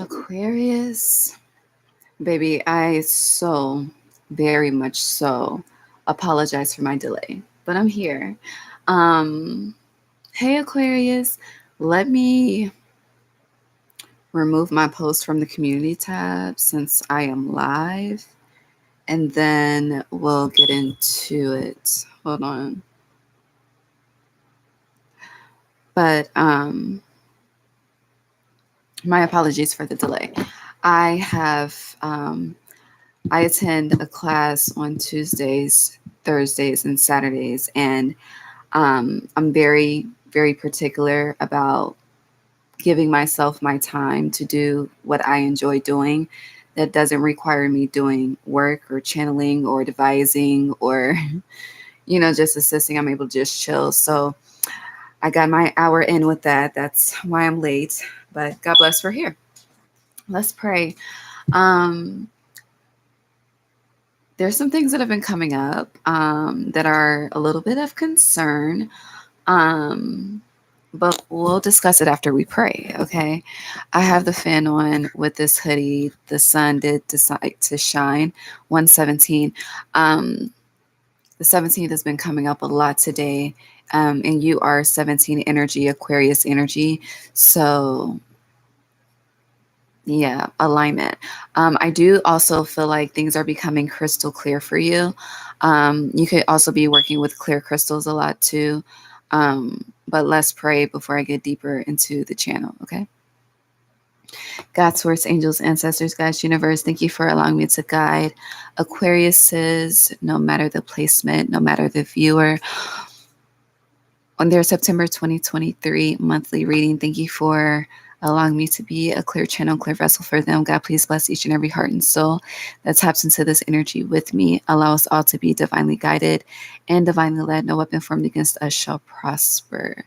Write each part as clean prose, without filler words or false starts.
Aquarius, baby, I so very much so apologize for my delay, but I'm here. Um, hey, Aquarius, let me remove my post from the community tab since I am live, and then we'll get into it. Hold on. But my apologies for the delay. I have I attend a class on Tuesdays, Thursdays, and Saturdays, and I'm very, very particular about giving myself my time to do what I enjoy doing. That doesn't require me doing work or channeling or devising or, just assisting. I'm able to just chill. So I got my hour in with that. That's why I'm late. But God bless, we're here. Let's pray. Um, there's some things that have been coming up that are a little bit of concern. Um, but we'll discuss it after we pray, okay? I have the fan on with this hoodie. The sun did decide to shine. 117. The 17th has been coming up a lot today. And you are 17 energy, Aquarius energy. So yeah, alignment. I do also feel like things are becoming crystal clear for you. You could also be working with clear crystals a lot too. But let's pray before I get deeper into the channel, okay? God, source, angels, ancestors, God's universe, thank you for allowing me to guide Aquarius says, no matter the placement, no matter the viewer, on their September 2023 monthly reading. Thank you for allowing me to be a clear channel, clear vessel for them. God, please bless each and every heart and soul that taps into this energy with me. Allow us all to be divinely guided and divinely led. No weapon formed against us shall prosper.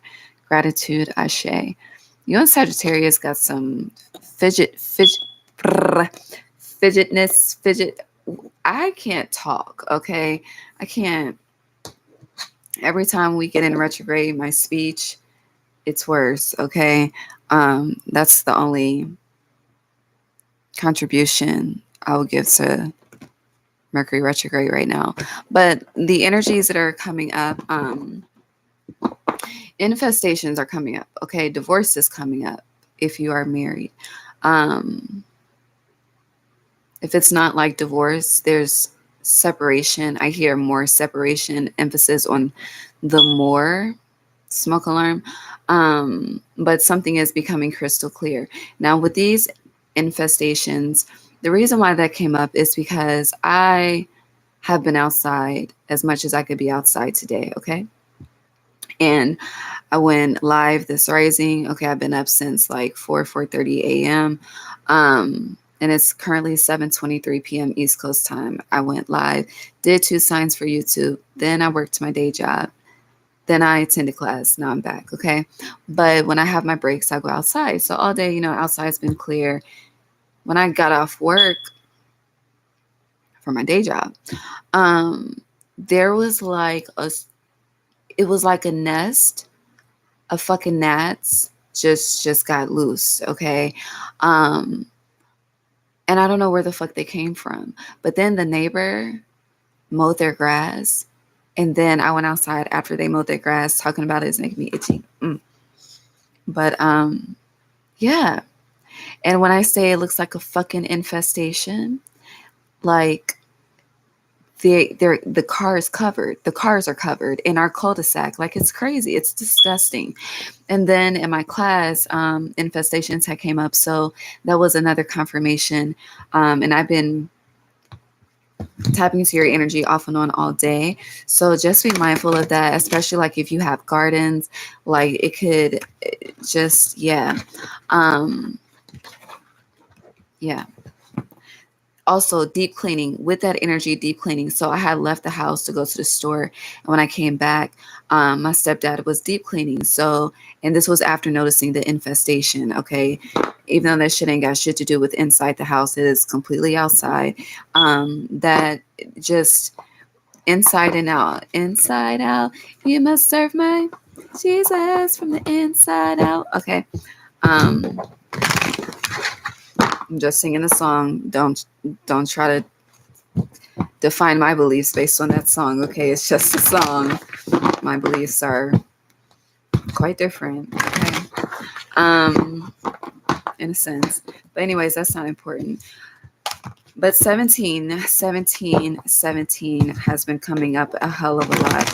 Gratitude, Ashe. You and Sagittarius got some fidgetness. I can't talk, okay? I can't. Every time we get in retrograde, my speech, it's worse, okay? That's the only contribution I will give to Mercury retrograde right now. But the energies that are coming up, infestations are coming up, okay? Divorce is coming up if you are married. If it's not like divorce, there's separation. I hear more separation, emphasis on the more smoke alarm. But something is becoming crystal clear. Now, with these infestations, the reason why that came up is because I have been outside as much as I could be outside today, okay? And I went live this rising. Okay, I've been up since like 4:30 a.m. And it's currently 7:23 p.m. East Coast time. I went live, did 2 signs for YouTube. Then I worked my day job. Then I attended class. Now I'm back, okay? But when I have my breaks, I go outside. So all day, outside's been clear. When I got off work for my day job, there was like it was like a nest of fucking gnats just got loose, okay? And I don't know where the fuck they came from. But then the neighbor mowed their grass. And then I went outside after they mowed their grass. Talking about it is making me itchy. But yeah. And when I say it looks like a fucking infestation, like the car is covered. The cars are covered in our cul-de-sac. Like, it's crazy. It's disgusting. And then in my class, infestations had came up. So that was another confirmation. And I've been tapping into your energy off and on all day. So just be mindful of that, especially like if you have gardens, like it could just, yeah. Yeah. Also, deep cleaning with that energy, deep cleaning. So I had left the house to go to the store. And when I came back, my stepdad was deep cleaning. So, and this was after noticing the infestation. Okay. Even though that shit ain't got shit to do with inside the house, it is completely outside. That just inside and out, inside out. You must serve my Jesus from the inside out. Okay. I'm just singing the song. Don't try to define my beliefs based on that song. Okay, it's just a song. My beliefs are quite different. Okay, um, in a sense. But anyways, that's not important. But 17, 17, 17 has been coming up a hell of a lot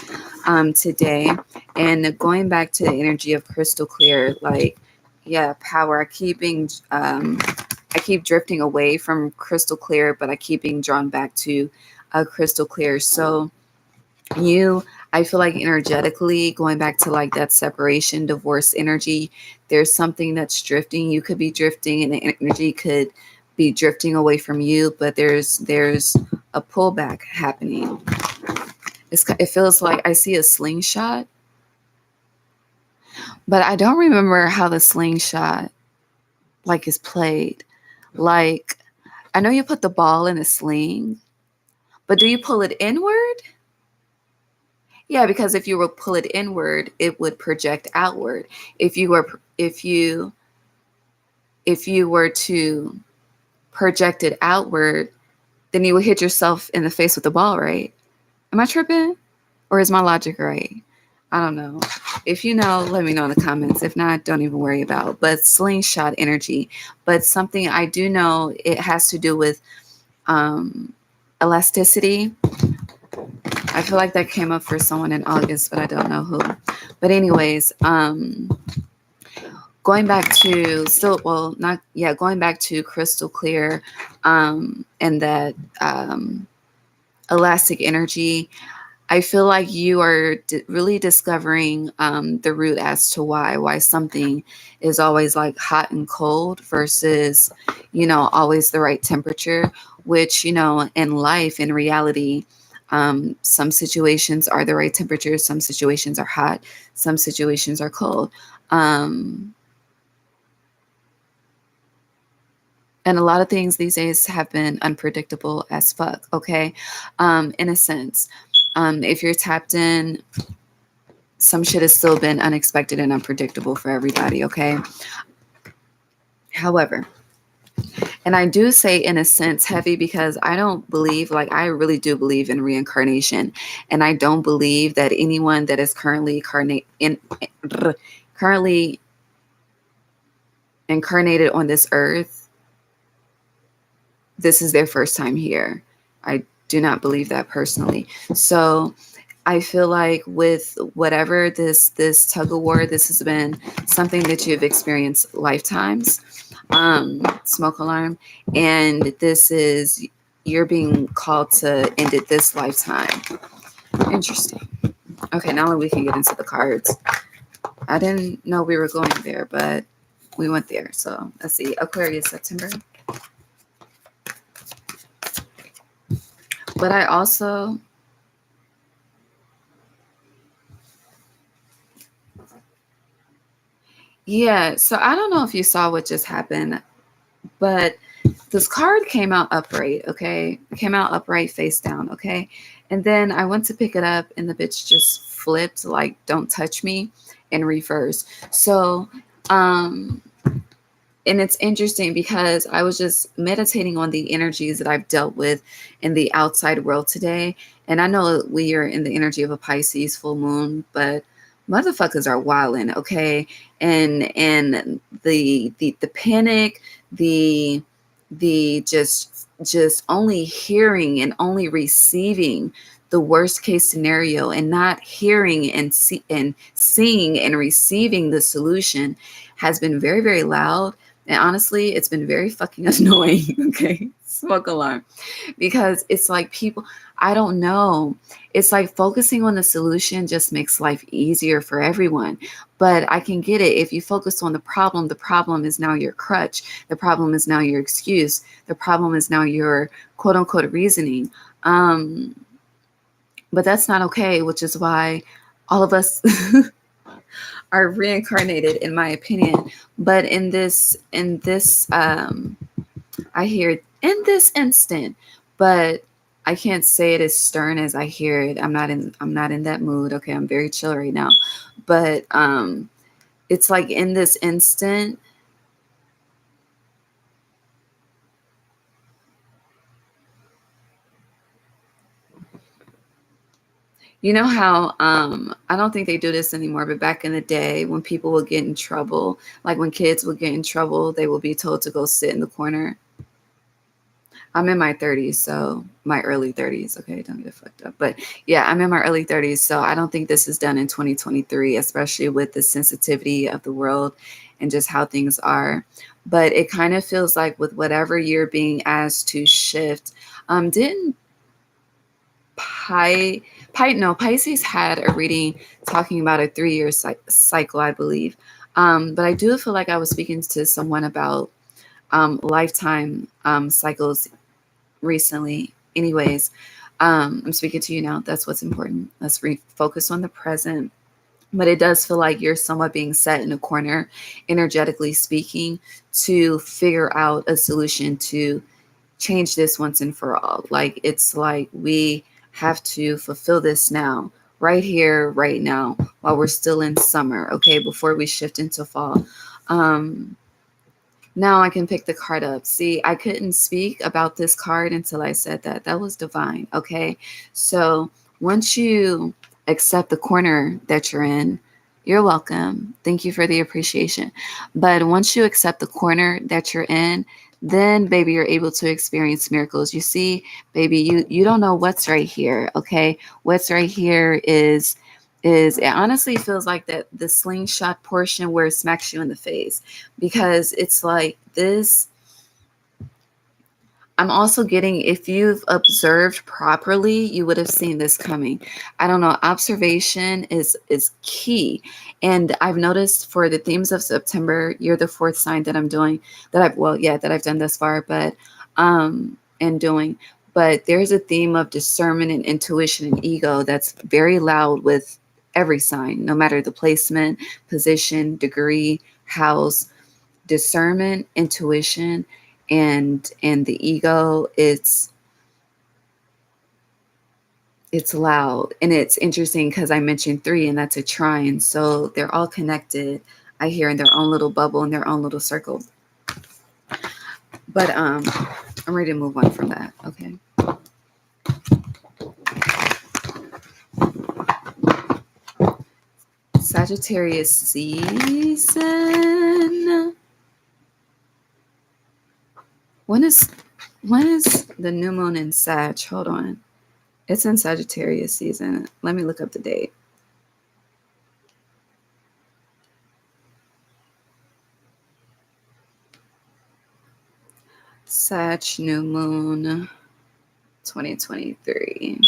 today. And going back to the energy of crystal clear, like, yeah, power. I keep drifting away from crystal clear, but I keep being drawn back to crystal clear. So I feel like energetically going back to like that separation, divorce energy, there's something that's drifting. You could be drifting and the energy could be drifting away from you, but there's a pullback happening. It feels like I see a slingshot, but I don't remember how the slingshot like is played. Like, I know you put the ball in a sling, but do you pull it inward? Yeah, because if you were pull it inward, it would project outward. If you were if you were to project it outward, then you would hit yourself in the face with the ball, right? Am I tripping? Or is my logic right? I don't know. If you know, let me know in the comments. If not, don't even worry about. But slingshot energy. But something I do know, it has to do with elasticity. I feel like that came up for someone in August, but I don't know who. But anyways, going back to going back to crystal clear, and that elastic energy. I feel like you are really discovering the root as to why something is always like hot and cold versus, always the right temperature, which, in life, in reality, some situations are the right temperature, some situations are hot, some situations are cold. And a lot of things these days have been unpredictable as fuck, okay? In a sense. If you're tapped in, some shit has still been unexpected and unpredictable for everybody, okay? However, and I do say in a sense heavy because I don't believe, like, I really do believe in reincarnation. And I don't believe that anyone that is currently incarnated on this earth, this is their first time here. I do not believe that personally. So I feel like with whatever this tug of war, this has been something that you've experienced lifetimes. Smoke alarm, and you're being called to end it this lifetime. Interesting. Okay, now we can get into the cards. I didn't know we were going there, but we went there. So let's see. Aquarius, September. But I also so I don't know if you saw what just happened, but this card came out upright, okay? It came out upright face down, okay? And then I went to pick it up and the bitch just flipped like don't touch me in reverse. So and it's interesting because I was just meditating on the energies that I've dealt with in the outside world today. And I know we are in the energy of a Pisces full moon, but motherfuckers are wilding, okay? And the panic, the just only hearing and only receiving the worst case scenario and not hearing and seeing and receiving the solution has been very, very loud. And honestly, it's been very fucking annoying. Okay. Smoke alarm. Because it's like people, I don't know. It's like focusing on the solution just makes life easier for everyone. But I can get it. If you focus on the problem is now your crutch. The problem is now your excuse. The problem is now your quote unquote reasoning. But that's not okay, which is why all of us are reincarnated, in my opinion. But in this, I hear in this instant, but I can't say it as stern as I hear it. I'm not in that mood. Okay, I'm very chill right now. But it's like in this instant, You know how I don't think they do this anymore, but back in the day when people would get in trouble, like when kids would get in trouble, they would be told to go sit in the corner. I'm in my 30s, so my early 30s. Okay, don't get it fucked up. But yeah, I'm in my early 30s, so I don't think this is done in 2023, especially with the sensitivity of the world and just how things are. But it kind of feels like with whatever you're being asked to shift, didn't no, Pisces had a reading talking about a 3-year cycle, I believe. But I do feel like I was speaking to someone about lifetime cycles recently. Anyways, I'm speaking to you now. That's what's important. Let's refocus on the present. But it does feel like you're somewhat being set in a corner, energetically speaking, to figure out a solution to change this once and for all. Like, it's like we have to fulfill this now, right here, right now, while we're still in summer, okay, before we shift into fall. Now I can pick the card up. See, I couldn't speak about this card until I said that. That was divine, okay? So once you accept the corner that you're in, you're welcome. Thank you for the appreciation. But once you accept the corner that you're in, then baby, you're able to experience miracles. You see, baby, you don't know what's right here, okay? What's right here is it honestly feels like that the slingshot portion where it smacks you in the face, because it's like this. I'm also getting, if you've observed properly, you would have seen this coming. I don't know. Observation is key. And I've noticed for the themes of September, you're the fourth sign that I'm doing, that I've done thus far, but and doing. But there's a theme of discernment and intuition and ego that's very loud with every sign, no matter the placement, position, degree, house. Discernment, intuition, and the ego, it's loud. And it's interesting because I mentioned 3, and that's a trine, so they're all connected, I hear, in their own little bubble, in their own little circle. But I'm ready to move on from that. Okay. Sagittarius season. When is the new moon in Sag? Hold on. It's in Sagittarius season. Let me look up the date. Sag new moon 2023.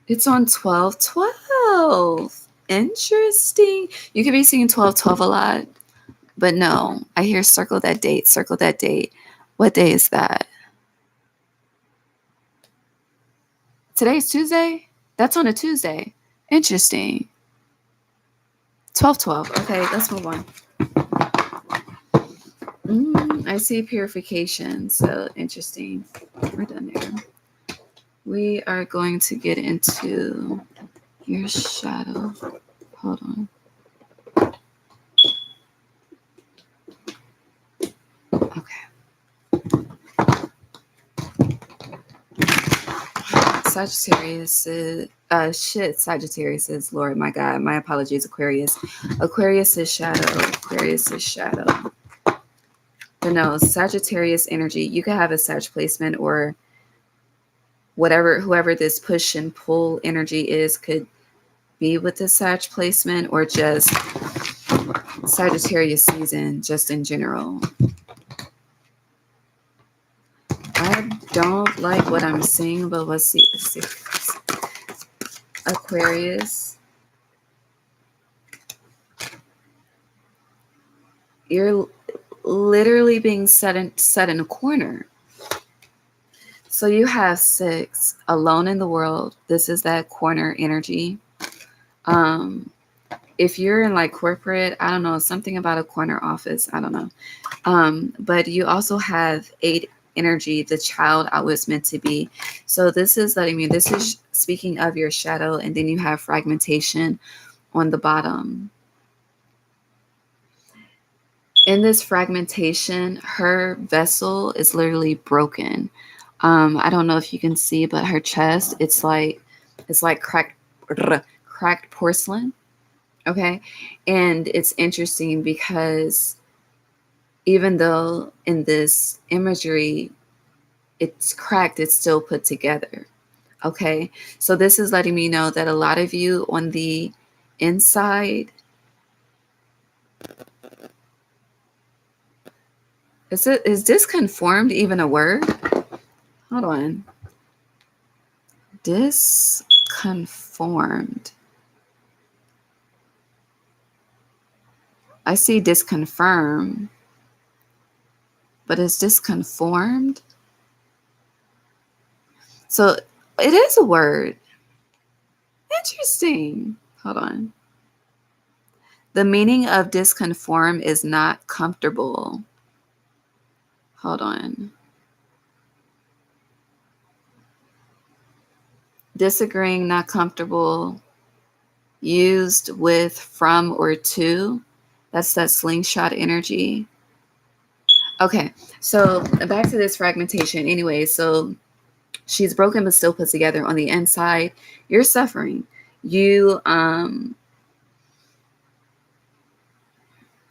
It's on 12/12. Interesting. You could be seeing 12/12 a lot, but no, I hear circle that date, circle that date. What day is that? Today's Tuesday? That's on a Tuesday. Interesting. 12/12. Okay, let's move on. I see purification. So interesting. We're done there. We are going to get into your shadow. Hold on. Okay. Sagittarius is Sagittarius is, Lord, my God, my apologies, Aquarius. Aquarius is shadow. Aquarius is shadow. But no, Sagittarius energy, you could have a Sag placement, or whoever this push and pull energy is could be with the Sag placement, or just Sagittarius season, just in general. I don't like what I'm seeing, but let's see. Aquarius. You're literally being set in a corner. So you have 6, alone in the world. This is that corner energy. If you're in like corporate, I don't know, something about a corner office, I don't know. But you also have 8 energy, the child I was meant to be. So this is letting me, this is speaking of your shadow, and then you have fragmentation on the bottom. In this fragmentation, her vessel is literally broken. I don't know if you can see, but her chest, it's like cracked porcelain. Okay. And it's interesting because even though in this imagery it's cracked, it's still put together. Okay. So this is letting me know that a lot of you on the inside, is disconformed even a word? Hold on. Disconformed. I see disconfirm, but is disconformed? So it is a word. Interesting. Hold on. The meaning of disconform is not comfortable. Hold on. Disagreeing, not comfortable. Used with, from, or to. That's that slingshot energy. Okay, so back to this fragmentation. Anyway, so she's broken but still put together. On the inside, you're suffering. You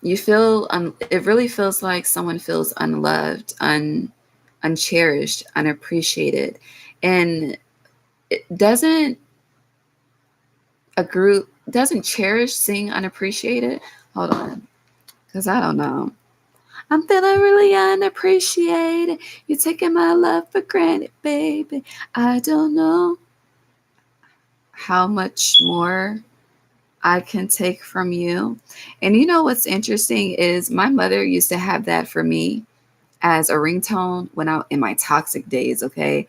feel it really feels like someone feels unloved, uncherished, unappreciated, and it doesn't cherish seeing unappreciated. Hold on, because I don't know. I'm feeling really unappreciated. You're taking my love for granted, baby. I don't know how much more I can take from you. And you know what's interesting is my mother used to have that for me as a ringtone when I in my toxic days, okay?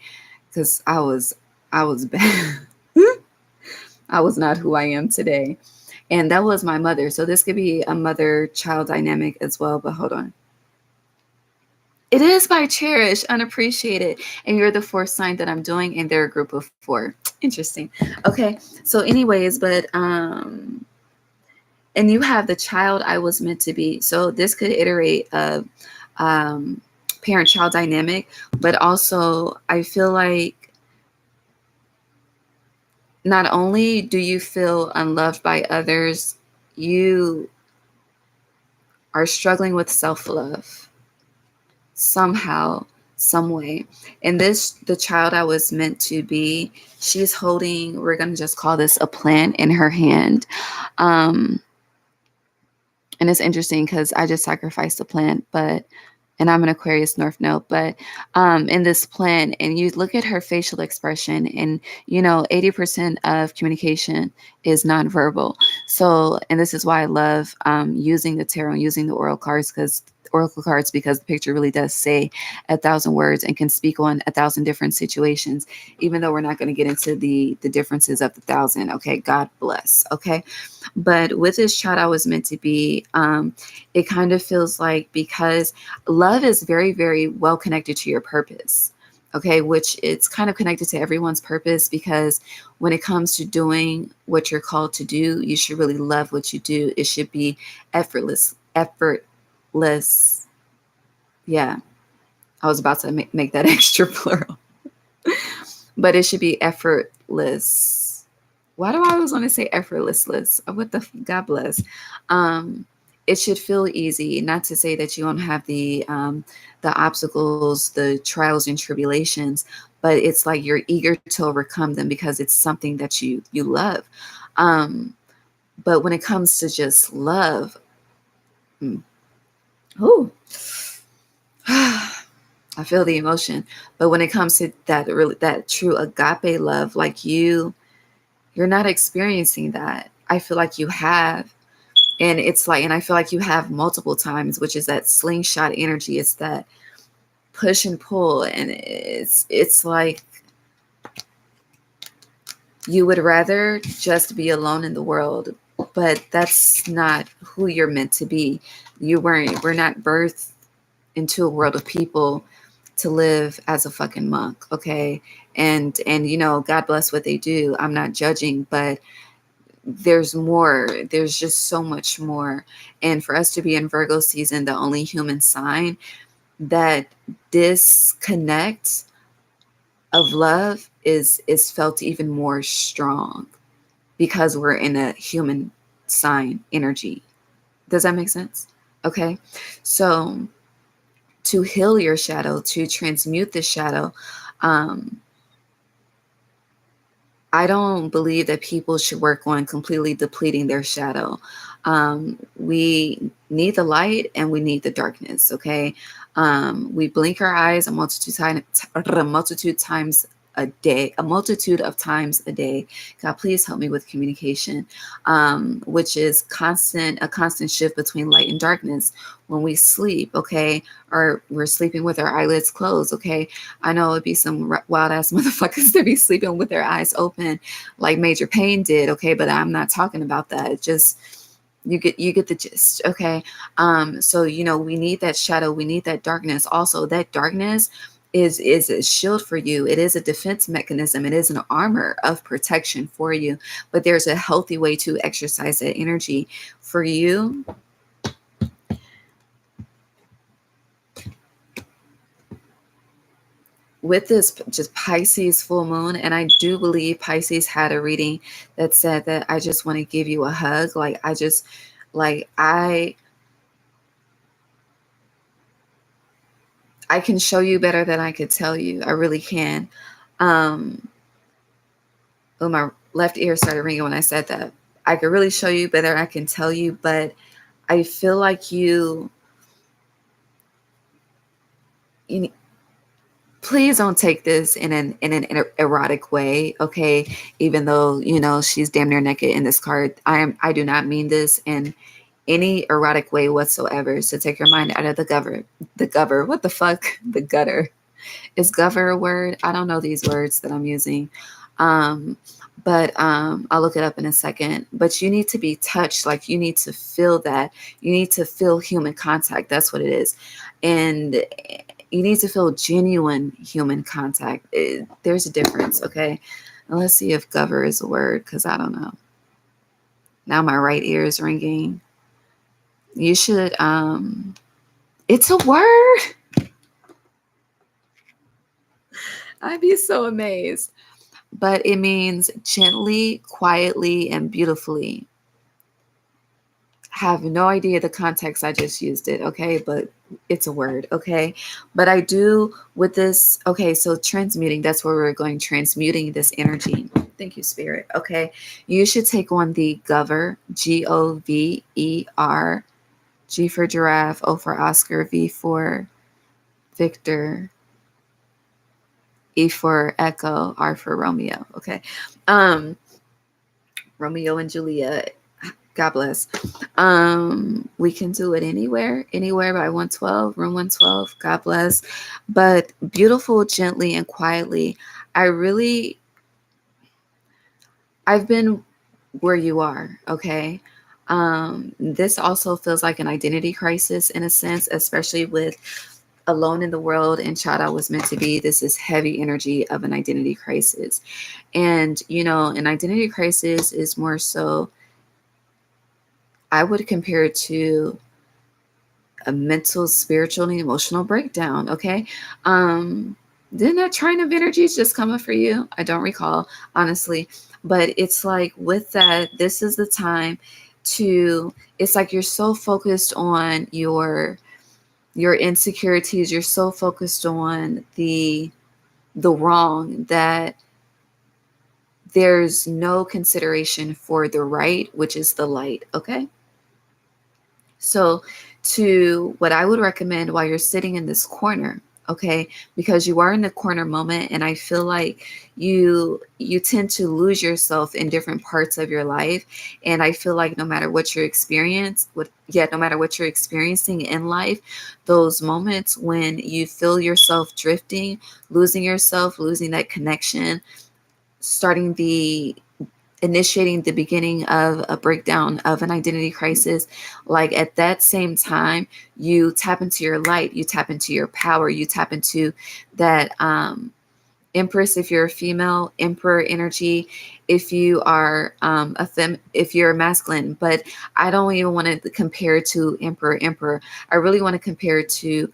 Because I was bad. I was not who I am today. And that was my mother. So this could be a mother-child dynamic as well, but hold on. It is by cherish, unappreciated. And you're the fourth sign that I'm doing, and they're a group of four. Interesting. Okay. So anyways, but and you have the child I was meant to be. So this could iterate a parent-child dynamic, but also I feel like not only do you feel unloved by others, you are struggling with self-love somehow, some way. And this, the child I was meant to be, she's holding, we're going to just call this a plant in her hand. Um, and it's interesting because I just sacrificed a plant, but and I'm an Aquarius North Node, but in this plant, and you look at her facial expression, and 80% of communication is nonverbal. So, and this is why I love using the tarot and using the oracle cards, because the picture really does say 1,000 words and can speak on 1,000 different situations, even though we're not going to get into the differences of the 1,000. Okay, God bless. Okay, but with this child I was meant to be, it kind of feels like, because love is very, very well connected to your purpose. Okay, which it's kind of connected to everyone's purpose, because when it comes to doing what you're called to do, you should really love what you do. It should be effortless. Yeah, I was about to make that extra plural, but it should be effortless. Why do I always want to say effortless? What the God bless. It should feel easy. Not to say that you won't have the obstacles, the trials and tribulations, but it's like you're eager to overcome them because it's something that you love. But when it comes to just love, oh, I feel the emotion. But when it comes to that true agape love, like you're not experiencing that. I feel like you have. And it's like, and I feel like you have multiple times, which is that slingshot energy. It's that push and pull. And it's like you would rather just be alone in the world, but that's not who you're meant to be. We're not birthed into a world of people to live as a fucking monk. Okay. And God bless what they do. I'm not judging, but there's more. There's just so much more. And for us to be in Virgo season, the only human sign that disconnects of love is felt even more strong because we're in a human sign energy. Does that make sense? Okay. So to heal your shadow, to transmute the shadow, um, I don't believe that people should work on completely depleting their shadow. We need the light and we need the darkness. Okay, we blink our eyes a multitude times a day, a multitude of times a day. God, please help me with communication, which is a constant shift between light and darkness when we sleep. Okay, or we're sleeping with our eyelids closed. Okay, I know it'd be some wild ass motherfuckers to be sleeping with their eyes open, like Major Payne did. Okay, but I'm not talking about that. It's just you get the gist. Okay, so we need that shadow, we need that darkness. Also, that darkness is a shield for you. It is a defense mechanism. It is an armor of protection for you. But there's a healthy way to exercise that energy for you. With this just Pisces full moon, and I do believe Pisces had a reading that said that I just want to give you a hug. Like I just like I can show you better than I could tell you. I really can. Um oh, my left ear started ringing when I said that. I could really show you better I can tell you, but I feel like you please don't take this in an erotic way, okay? Even though she's damn near naked in this card, I do not mean this in any erotic way whatsoever. So take your mind out of the gutter. What the fuck? The gutter. Is gover a word? I don't know these words that I'm using. Um, but I'll look it up in a second. But you need to be touched, like you need to feel that. You need to feel human contact. That's what it is. And you need to feel genuine human contact. There's a difference, okay? And let's see if gover is a word, because I don't know. Now my right ear is ringing. You should it's a word. I'd be so amazed. But it means gently, quietly, and beautifully. Have no idea the context I just used it, okay? But it's a word, okay? But I do with this, okay, so transmuting, that's where we're going, transmuting this energy. Thank you, Spirit, okay? You should take on the gover, Gover, G for giraffe, O for Oscar, V for Victor, E for Echo, R for Romeo, okay? Romeo and Juliet. God bless. We can do it anywhere by 112, room 112. God bless. But beautiful, gently, and quietly. I've been where you are, okay? This also feels like an identity crisis in a sense, especially with Alone in the World and Child I Was Meant to Be. This is heavy energy of an identity crisis. And, an identity crisis is more so, I would compare it to a mental, spiritual, and emotional breakdown. Okay. Didn't that trine of energies just come up for you? I don't recall, honestly. But it's like with that, this is the time it's like you're so focused on your insecurities, you're so focused on the wrong that there's no consideration for the right, which is the light. Okay. So, to what I would recommend while you're sitting in this corner, okay, because you are in the corner moment, and I feel like you tend to lose yourself in different parts of your life, and I feel like no matter what you experience, no matter what you're experiencing in life, those moments when you feel yourself drifting, losing yourself, losing that connection, starting initiating the beginning of a breakdown of an identity crisis, like at that same time, you tap into your light, you tap into your power, you tap into that Empress if you're a female, Emperor energy if you are if you're masculine. But I don't even want to compare it to Emperor. I really want to compare it to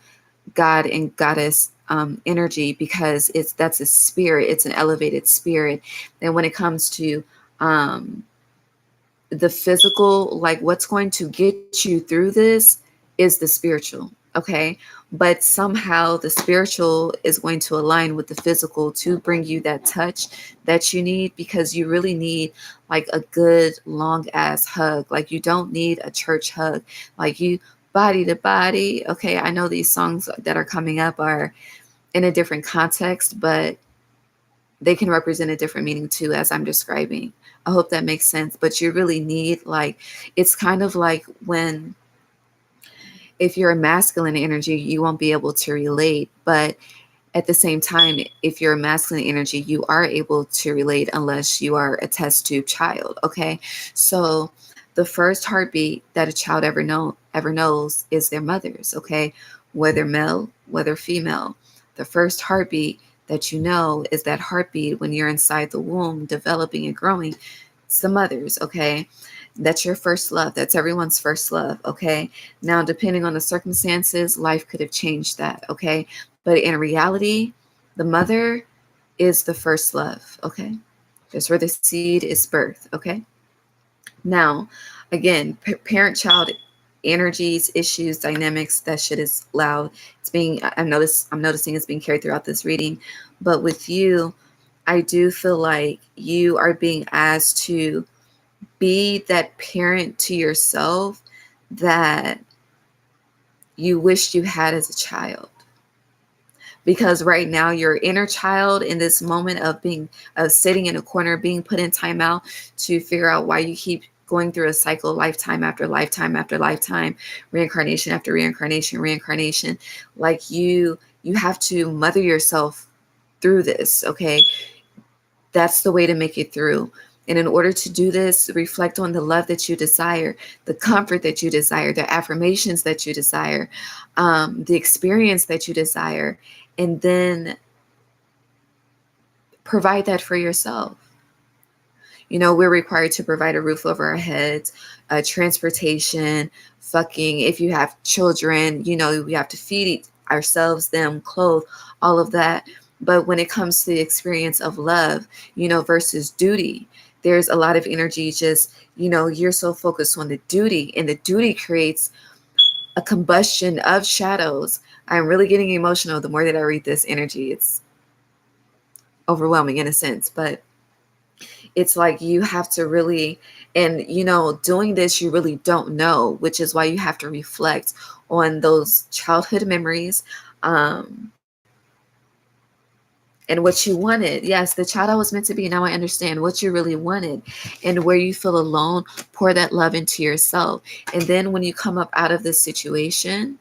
God and Goddess energy, because that's a spirit. It's an elevated spirit. And when it comes to the physical, like what's going to get you through this is the spiritual. Okay. But somehow the spiritual is going to align with the physical to bring you that touch that you need, because you really need like a good long ass hug. Like you don't need a church hug, like you body to body. Okay. I know these songs that are coming up are in a different context, but they can represent a different meaning too, as I'm describing. I hope that makes sense. But you really need, like, it's kind of like when, if you're a masculine energy, you won't be able to relate. But at the same time, if you're a masculine energy, you are able to relate unless you are a test tube child. Okay. So the first heartbeat that a child ever knows is their mother's. Okay. Whether male, whether female, the first heartbeat that you know is that heartbeat when you're inside the womb, developing and growing. It's the mother's. Okay. That's your first love. That's everyone's first love. Okay. Now, depending on the circumstances, life could have changed that. Okay. But in reality, the mother is the first love. Okay. That's where the seed is birth. Okay. Now, again, parent child energies, issues, dynamics, that shit is loud. I'm noticing it's being carried throughout this reading. But with you, I do feel like you are being asked to be that parent to yourself that you wished you had as a child. Because right now, your inner child, in this moment of being sitting in a corner, being put in timeout to figure out why you keep going through a cycle, lifetime after lifetime after lifetime, reincarnation after reincarnation, like you have to mother yourself through this. Okay. That's the way to make it through. And in order to do this, reflect on the love that you desire, the comfort that you desire, the affirmations that you desire, the experience that you desire, and then provide that for yourself. You know, we're required to provide a roof over our heads, transportation, fucking, if you have children, you know, we have to feed ourselves, them, clothe, all of that. But when it comes to the experience of love, you know, versus duty, there's a lot of energy just, you know, you're so focused on the duty, and the duty creates a combustion of shadows. I'm really getting emotional the more that I read this energy. It's overwhelming in a sense, but it's like you have to really, and you know, doing this, you really don't know, which is why you have to reflect on those childhood memories, and what you wanted. Yes, the child I was meant to be. Now I understand what you really wanted, and where you feel alone, pour that love into yourself. And then when you come up out of this situation,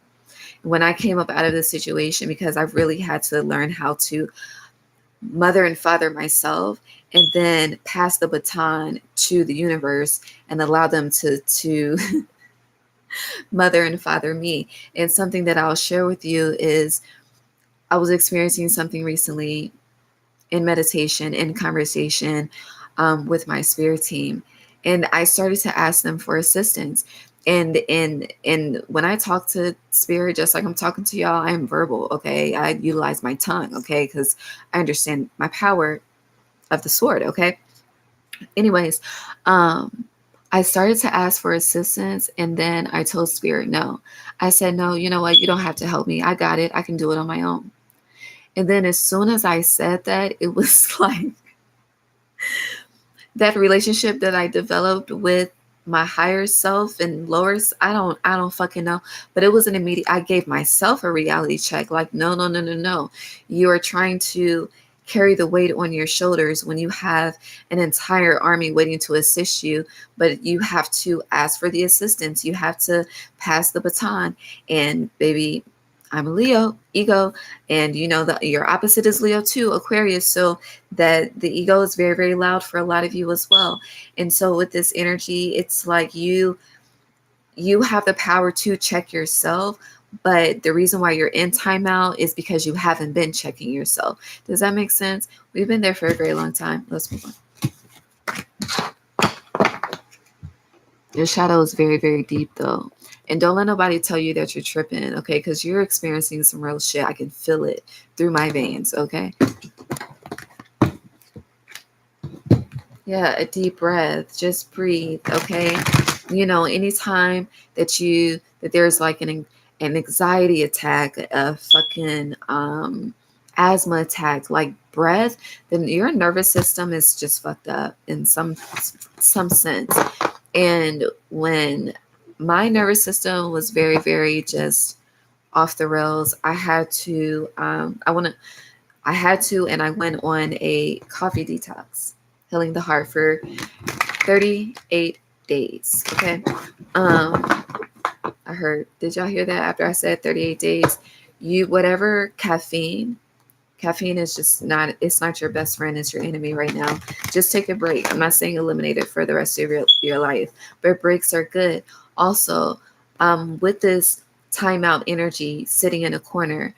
when I came up out of this situation, because I've really had to learn how to mother and father myself, and then pass the baton to the universe and allow them to mother and father me. And something that I'll share with you is I was experiencing something recently in meditation, in conversation with my spirit team, and I started to ask them for assistance. And when I talk to spirit, just like I'm talking to y'all, I am verbal. Okay, I utilize my tongue. Okay, because I understand my power of the sword. Okay. Anyways, I started to ask for assistance, and then I told spirit no. I said, no, you know what? You don't have to help me. I got it. I can do it on my own. And then as soon as I said that, it was like that relationship that I developed with my higher self and lower, I don't fucking know. But it was an immediate, I gave myself a reality check. Like, no. You are trying to carry the weight on your shoulders when you have an entire army waiting to assist you, but you have to ask for the assistance. You have to pass the baton. And baby, I'm a Leo, ego, and you know that your opposite is Leo too, Aquarius. So that the ego is very, very loud for a lot of you as well. And so with this energy, it's like you have the power to check yourself, but the reason why you're in timeout is because you haven't been checking yourself. Does that make sense? We've been there for a very long time. Let's move on. Your shadow is very, very deep though. And don't let nobody tell you that you're tripping, okay? Because you're experiencing some real shit. I can feel it through my veins, okay? Yeah, a deep breath. Just breathe, okay? You know, anytime that there's like an anxiety attack, a fucking asthma attack, like breath, then your nervous system is just fucked up in some sense. And when my nervous system was very, very just off the rails, I had to, and I went on a coffee detox, healing the heart for 38 days. Okay. Um, I heard, did y'all hear that after I said 38 days? Whatever caffeine is just not, it's not your best friend, it's your enemy right now. Just take a break. I'm not saying eliminate it for the rest of your life, but breaks are good. Also, with this timeout energy sitting in a corner,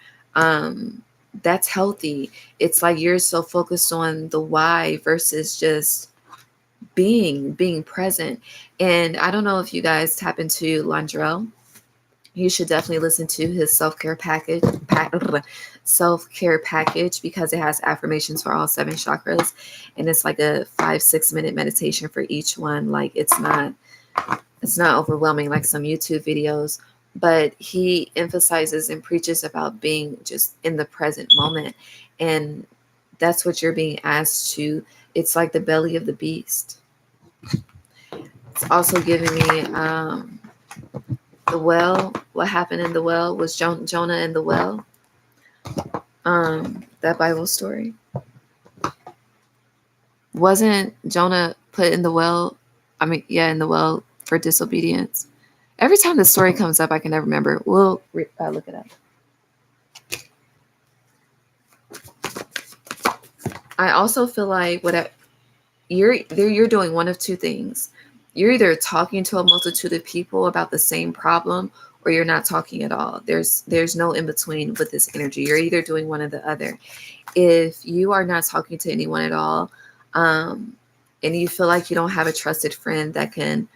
that's healthy. It's like you're so focused on the why versus just being present. And I don't know if you guys tap into Landrell. You should definitely listen to his self-care package, because it has affirmations for all 7 chakras, and it's like a 5-6 minute meditation for each one. Like it's not overwhelming like some YouTube videos, but he emphasizes and preaches about being just in the present moment. And that's what you're being asked to. It's like the belly of the beast. It's also giving me the well. What happened in the well was Jonah in the well. That Bible story. Wasn't Jonah put in the well? I mean, yeah, in the well for disobedience. Every time the story comes up, I can never remember. We'll look it up. I also feel like you're doing one of two things. You're either talking to a multitude of people about the same problem, or you're not talking at all. There's no in between with this energy. You're either doing one or the other. If you are not talking to anyone at all, and you feel like you don't have a trusted friend that can,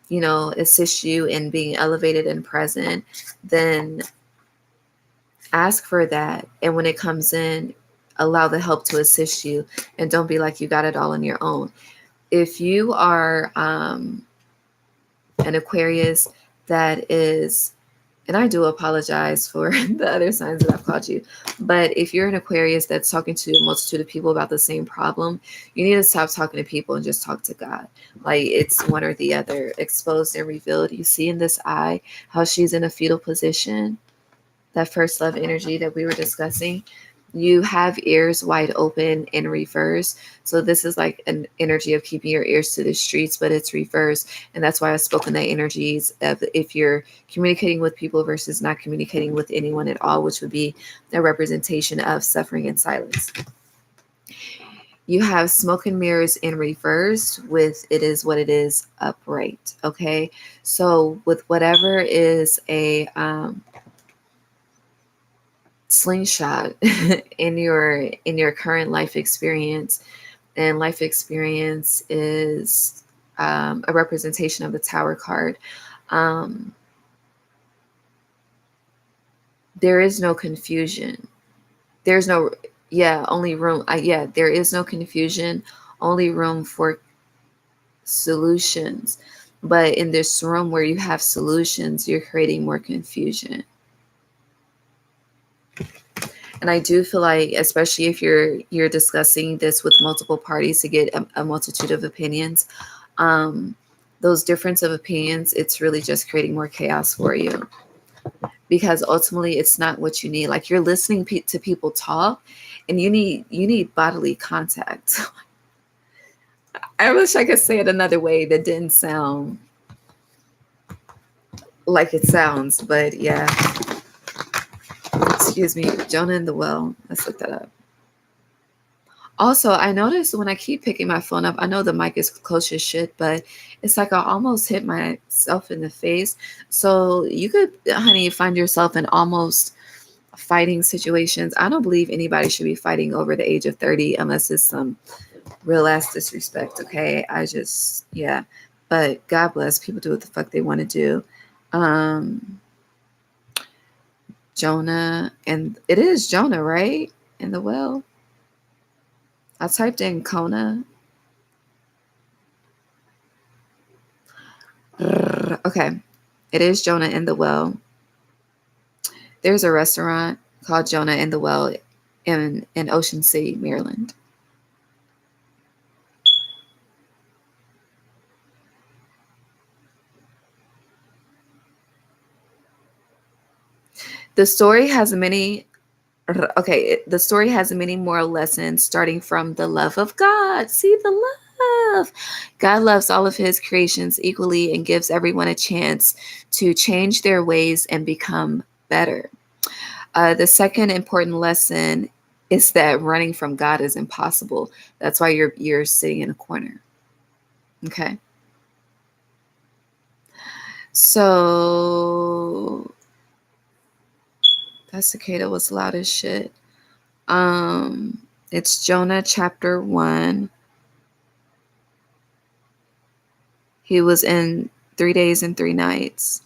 assist you in being elevated and present, then ask for that. And when it comes in, allow the help to assist you, and don't be like you got it all on your own. If you are an Aquarius that is, and I do apologize for the other signs that I've called you, but if you're an Aquarius that's talking to a multitude of people about the same problem, you need to stop talking to people and just talk to God. Like, it's one or the other, exposed and revealed. You see in this eye how she's in a fetal position, that first love energy that we were discussing. You have ears wide open in reverse. So this is like an energy of keeping your ears to the streets, but it's reverse. And that's why I spoke in the energies of if you're communicating with people versus not communicating with anyone at all, which would be a representation of suffering and silence. You have smoke and mirrors in reverse with it is what it is upright. Okay. So with whatever is a slingshot in your current life experience, and life experience is a representation of the Tower card. um, there is no confusion. There's no, yeah, only room, yeah, there is no confusion, only room for solutions. But in this room where you have solutions, you're creating more confusion. And I do feel like, especially if you're discussing this with multiple parties to get a multitude of opinions, those difference of opinions, it's really just creating more chaos for you, because ultimately it's not what you need. Like, you're listening to people talk, and you need bodily contact. I wish I could say it another way that didn't sound like it sounds, but yeah. Excuse me, Jonah in the well. Let's look that up. Also, I noticed when I keep picking my phone up, I know the mic is close as shit, but it's like I almost hit myself in the face. So you could, honey, find yourself in almost fighting situations. I don't believe anybody should be fighting over the age of 30 unless it's some real ass disrespect. Okay. Yeah. But God bless. People do what the fuck they want to do. Jonah, and it is Jonah, right? In the well. I typed in Kona. Okay. It is Jonah in the well. There's a restaurant called Jonah in the Well in Ocean City, Maryland. The story has many the story has many moral lessons starting from the love of God. See the love. God loves all of his creations equally and gives everyone a chance to change their ways and become better. The second important lesson is that running from God is impossible. That's why you're sitting in a corner. Okay. So that cicada was loud as shit. It's Jonah chapter 1. He was in 3 days and 3 nights.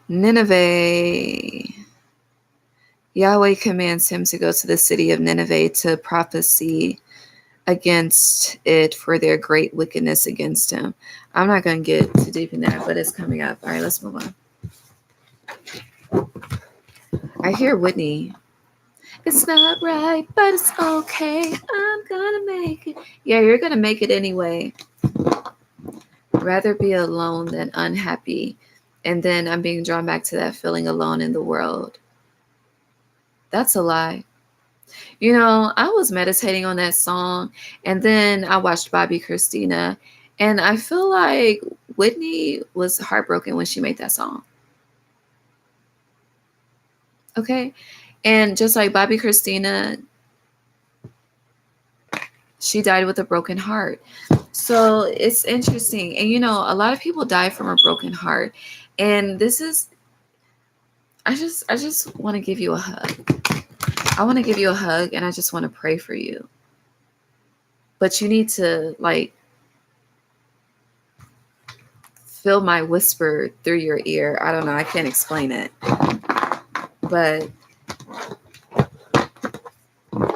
Nineveh. Yahweh commands him to go to the city of Nineveh to prophesy against it for their great wickedness against him. I'm not going to get too deep in that, but it's coming up. All right, let's move on. I hear Whitney. It's not right, but it's okay. I'm gonna make it. Yeah, you're gonna make it anyway. Rather be alone than unhappy. And then I'm being drawn back to that feeling alone in the world. That's a lie. You know, I was meditating on that song, and then I watched Bobby Christina, and I feel like Whitney was heartbroken when she made that song. Okay? And just like Bobby Christina, she died with a broken heart. So it's interesting. And you know, a lot of people die from a broken heart. And this is I just want to give you a hug. I want to give you a hug and I just want to pray for you. But you need to like feel my whisper through your ear. I don't know, I can't explain it. But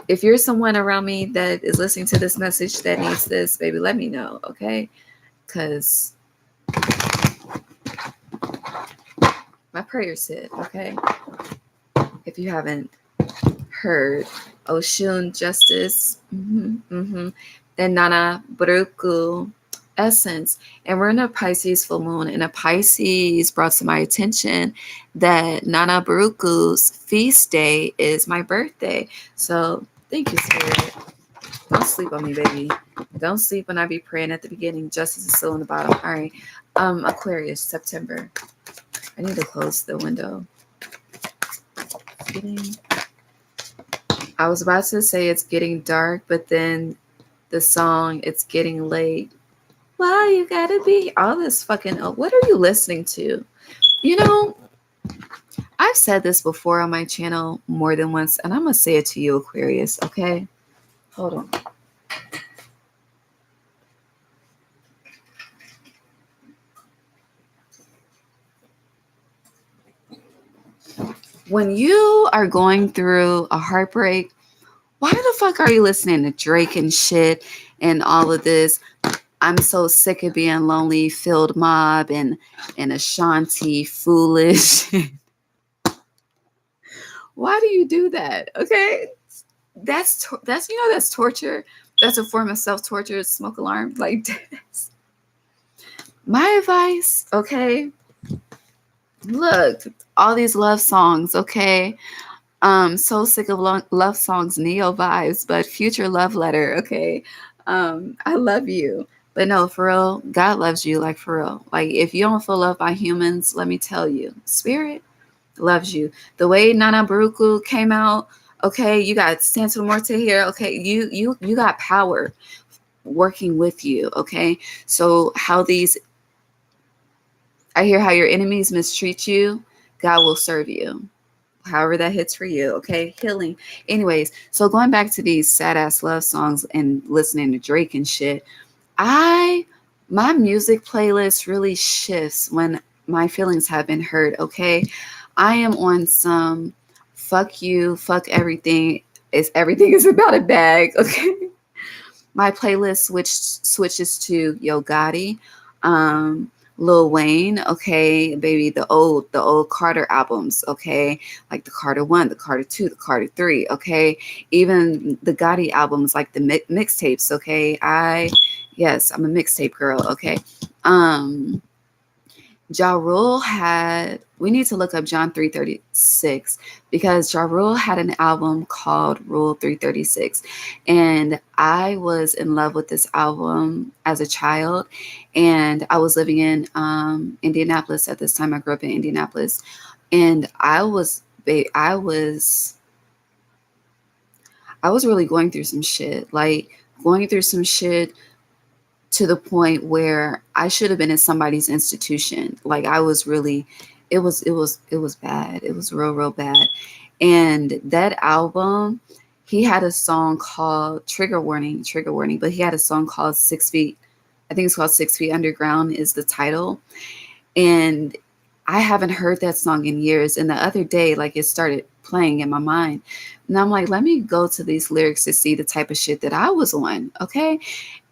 if you're someone around me that is listening to this message that needs this, baby, let me know, okay? Because my prayer said, okay? If you haven't heard, Oshun Justice, and Nana Baruku Essence. And we're in a Pisces full moon, and a Pisces brought to my attention that Nana Baruku's feast day is my birthday. So thank you, Spirit. Don't sleep on me, baby. Don't sleep when I be praying at the beginning. Justice is still on the bottom. All right. Aquarius, September. I need to close the window. I was about to say it's getting dark, but then the song, it's getting late. Why you gotta be all this fucking, what are you listening to? You know, I've said this before on my channel more than once, and I'm gonna say it to you, Aquarius, okay? Hold on. When you are going through a heartbreak, why the fuck are you listening to Drake and shit and all of this? I'm so sick of being lonely, filled mob and Ashanti foolish. Why do you do that? Okay, that's you know that's torture. That's a form of self-torture. Smoke alarm, like this. My advice, okay. Look, all these love songs, okay. So sick of love songs, neo vibes, but future love letter, okay. I love you. But no, for real, God loves you, like for real. Like if you don't feel loved by humans, let me tell you, Spirit loves you. The way Nana Baruku came out, okay, you got Santa Morte here, okay, you got power working with you, okay. So I hear how your enemies mistreat you, God will serve you. however that hits for you. Okay, healing. Anyways, so going back to these sad ass love songs and listening to Drake and shit, I my music playlist really shifts when my feelings have been hurt. Okay, I am on some fuck you, fuck everything. Is everything is about a bag. Okay, my playlist switches to Yo Gotti, um, Lil Wayne, okay, baby, the old Carter albums, okay, like the Carter One, the Carter Two, the Carter Three, okay, even the Gotti albums, like the mixtapes, okay. Yes, I'm a mixtape girl, okay. Um, Ja Rule had, we need to look up John 336 because Ja Rule had an album called Rule 336. And I was in love with this album as a child. And I was living in Indianapolis at this time. I grew up in Indianapolis. And I was really going through some shit. Like going through some shit to the point where I should have been in somebody's institution. Like I was really, it was bad. It was real, real bad. And that album, he had a song called Trigger Warning, but he had a song called 6 Feet. I think it's called 6 Feet Underground is the title. And I haven't heard that song in years. And the other day, like it started playing in my mind. And I'm like, let me go to these lyrics to see the type of shit that I was on. Okay.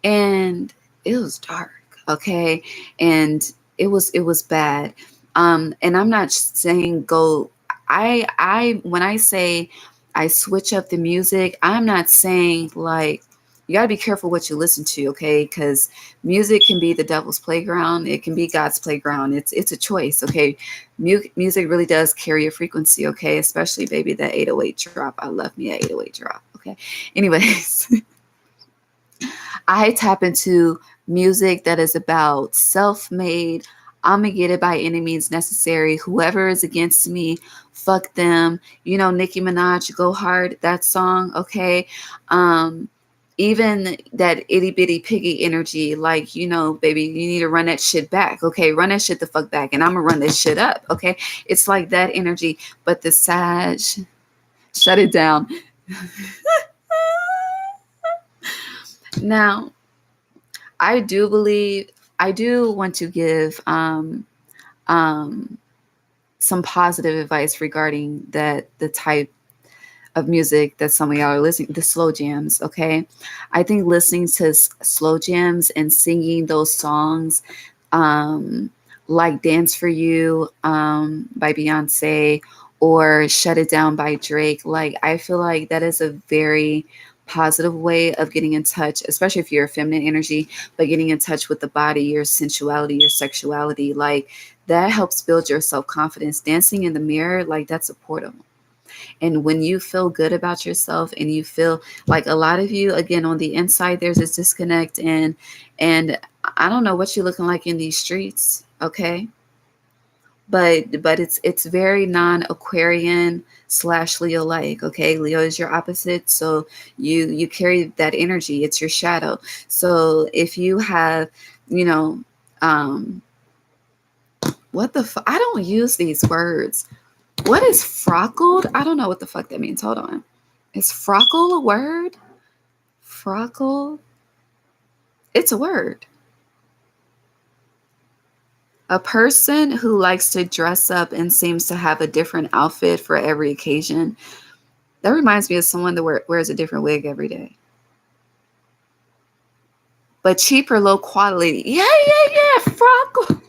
And it was dark, okay, and it was bad. And I'm not saying go. I when I say I switch up the music, I'm not saying like you got to be careful what you listen to, okay? Because music can be the devil's playground. It can be God's playground. It's a choice, okay? Music really does carry a frequency, okay? Especially baby that 808 drop. I love me an 808 drop, okay? Anyways. I tap into music that is about self-made. I'm gonna get it by any means necessary. Whoever is against me, fuck them. You know, Nicki Minaj, Go Hard, that song, okay? Um, Even that itty bitty piggy energy, like, you know, baby, you need to run that shit back, okay? Run that shit the fuck back, and I'm gonna run this shit up, okay? It's like that energy, but the Sag, shut it down. Now, I do want to give um, some positive advice regarding the type of music that some of y'all are listening, the slow jams. Okay, I think listening to slow jams and singing those songs, um, like "Dance for You" by Beyonce or "Shut It Down" by Drake. Like I feel like that is a very positive way of getting in touch, especially if you're a feminine energy, but getting in touch with the body, your sensuality, your sexuality. Like that helps build your self confidence. Dancing in the mirror, like that's a portal. And when you feel good about yourself and you feel like a lot of you, again, on the inside, there's this disconnect and I don't know what you're looking like in these streets. Okay. But it's very non-Aquarian / Leo like. Okay. Leo is your opposite. So you carry that energy. It's your shadow. So if you have, you know, um, I don't use these words. What is frockled? I don't know what the fuck that means. Hold on. Is frockle a word? Frockle? It's a word. A person who likes to dress up and seems to have a different outfit for every occasion. That reminds me of someone that wears a different wig every day. But cheaper, low quality. Yeah. Frockle.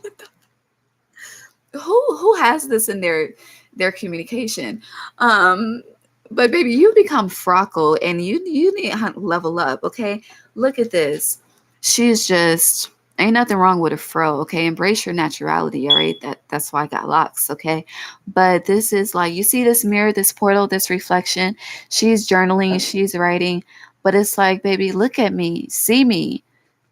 Who has this in their communication? Um, but baby, you become Frockle and you need to level up, okay? Look at this. She's just ain't nothing wrong with a fro, okay? Embrace your naturality, all right? That's why I got locks, okay? But this is like you see this mirror, this portal, this reflection. She's journaling, she's writing, but it's like, baby, look at me, see me.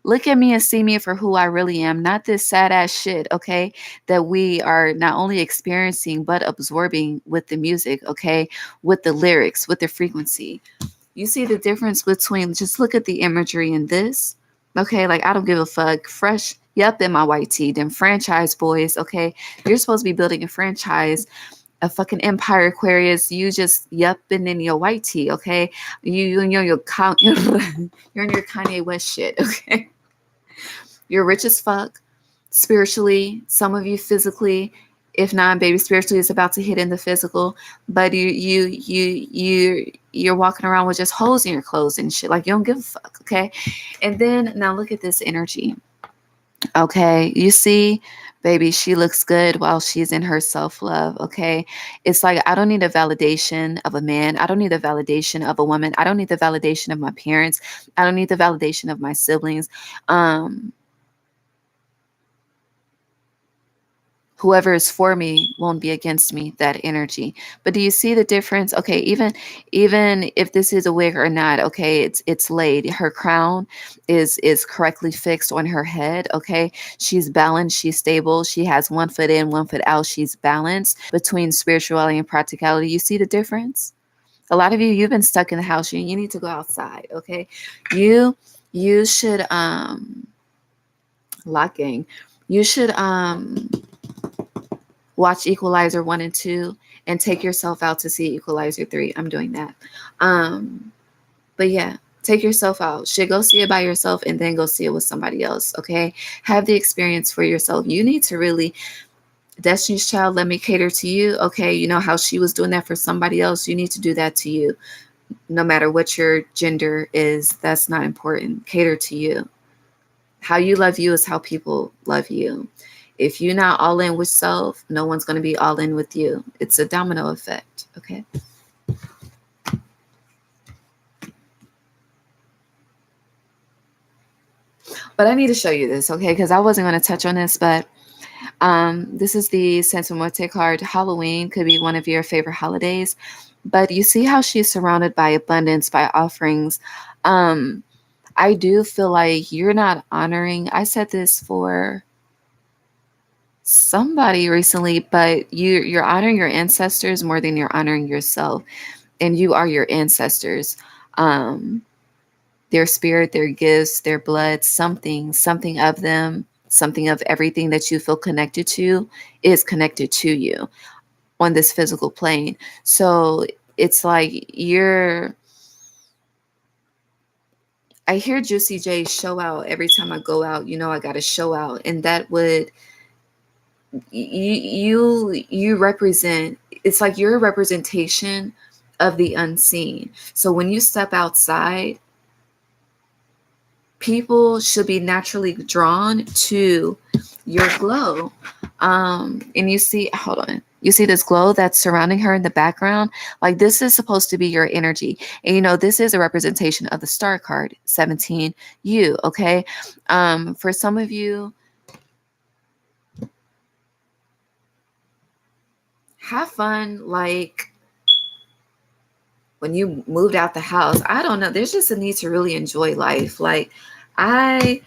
Look at me and see me for who I really am, not this sad ass shit, okay? That we are not only experiencing, but absorbing with the music, okay? With the lyrics, with the frequency. You see the difference between, just look at the imagery in this, okay? Like, I don't give a fuck. Fresh, yep, in my white tee. Them franchise boys, okay? You're supposed to be building a franchise a fucking empire, Aquarius. You just yupping in your white tea, okay? You're in your you're in your Kanye West shit, okay? You're rich as fuck, spiritually. Some of you physically. If not, baby, spiritually is about to hit in the physical. But you're walking around with just holes in your clothes and shit. Like you don't give a fuck, okay? And then now look at this energy. Okay, you see, baby, she looks good while she's in her self love. Okay, it's like I don't need a validation of a man. I don't need the validation of a woman. I don't need the validation of my parents. I don't need the validation of my siblings. Um, Whoever is for me won't be against me, that energy. But do you see the difference? Okay, even if this is a wig or not, okay, it's laid. Her crown is correctly fixed on her head. Okay, she's balanced, she's stable, she has one foot in, one foot out. She's balanced between spirituality and practicality. You see the difference? A lot of you, you've been stuck in the house. You need to go outside. Okay, you should locking. You should watch Equalizer 1 and 2 and take yourself out to see Equalizer 3. I'm doing that. But yeah, take yourself out. Should go see it by yourself and then go see it with somebody else. Okay. Have the experience for yourself. You need to really, Destiny's Child, let me cater to you. Okay. You know how she was doing that for somebody else. You need to do that to you. No matter what your gender is, that's not important. Cater to you. How you love you is how people love you. If you're not all in with self, no one's going to be all in with you. It's a domino effect. Okay. But I need to show you this, okay? Because I wasn't going to touch on this, but this is the Santa Muerte card. Halloween could be one of your favorite holidays. But you see how she's surrounded by abundance, by offerings. I do feel like you're not honoring. I said this for somebody recently, but you're honoring your ancestors more than you're honoring yourself, and you are your ancestors. um their spirit, their gifts, their blood, something of them, something of everything that you feel connected to is connected to you on this physical plane. So it's like I hear Juicy J show out every time I go out. I got to show out, and that would you represent. It's like you're a representation of the unseen. So when you step outside, people should be naturally drawn to your glow. And you see, hold on, you see this glow that's surrounding her in the background. Like this is supposed to be your energy, and this is a representation of the star card 17, you. Okay. For some of you, have fun. Like when you moved out the house, I don't know, there's just a need to really enjoy life. Like I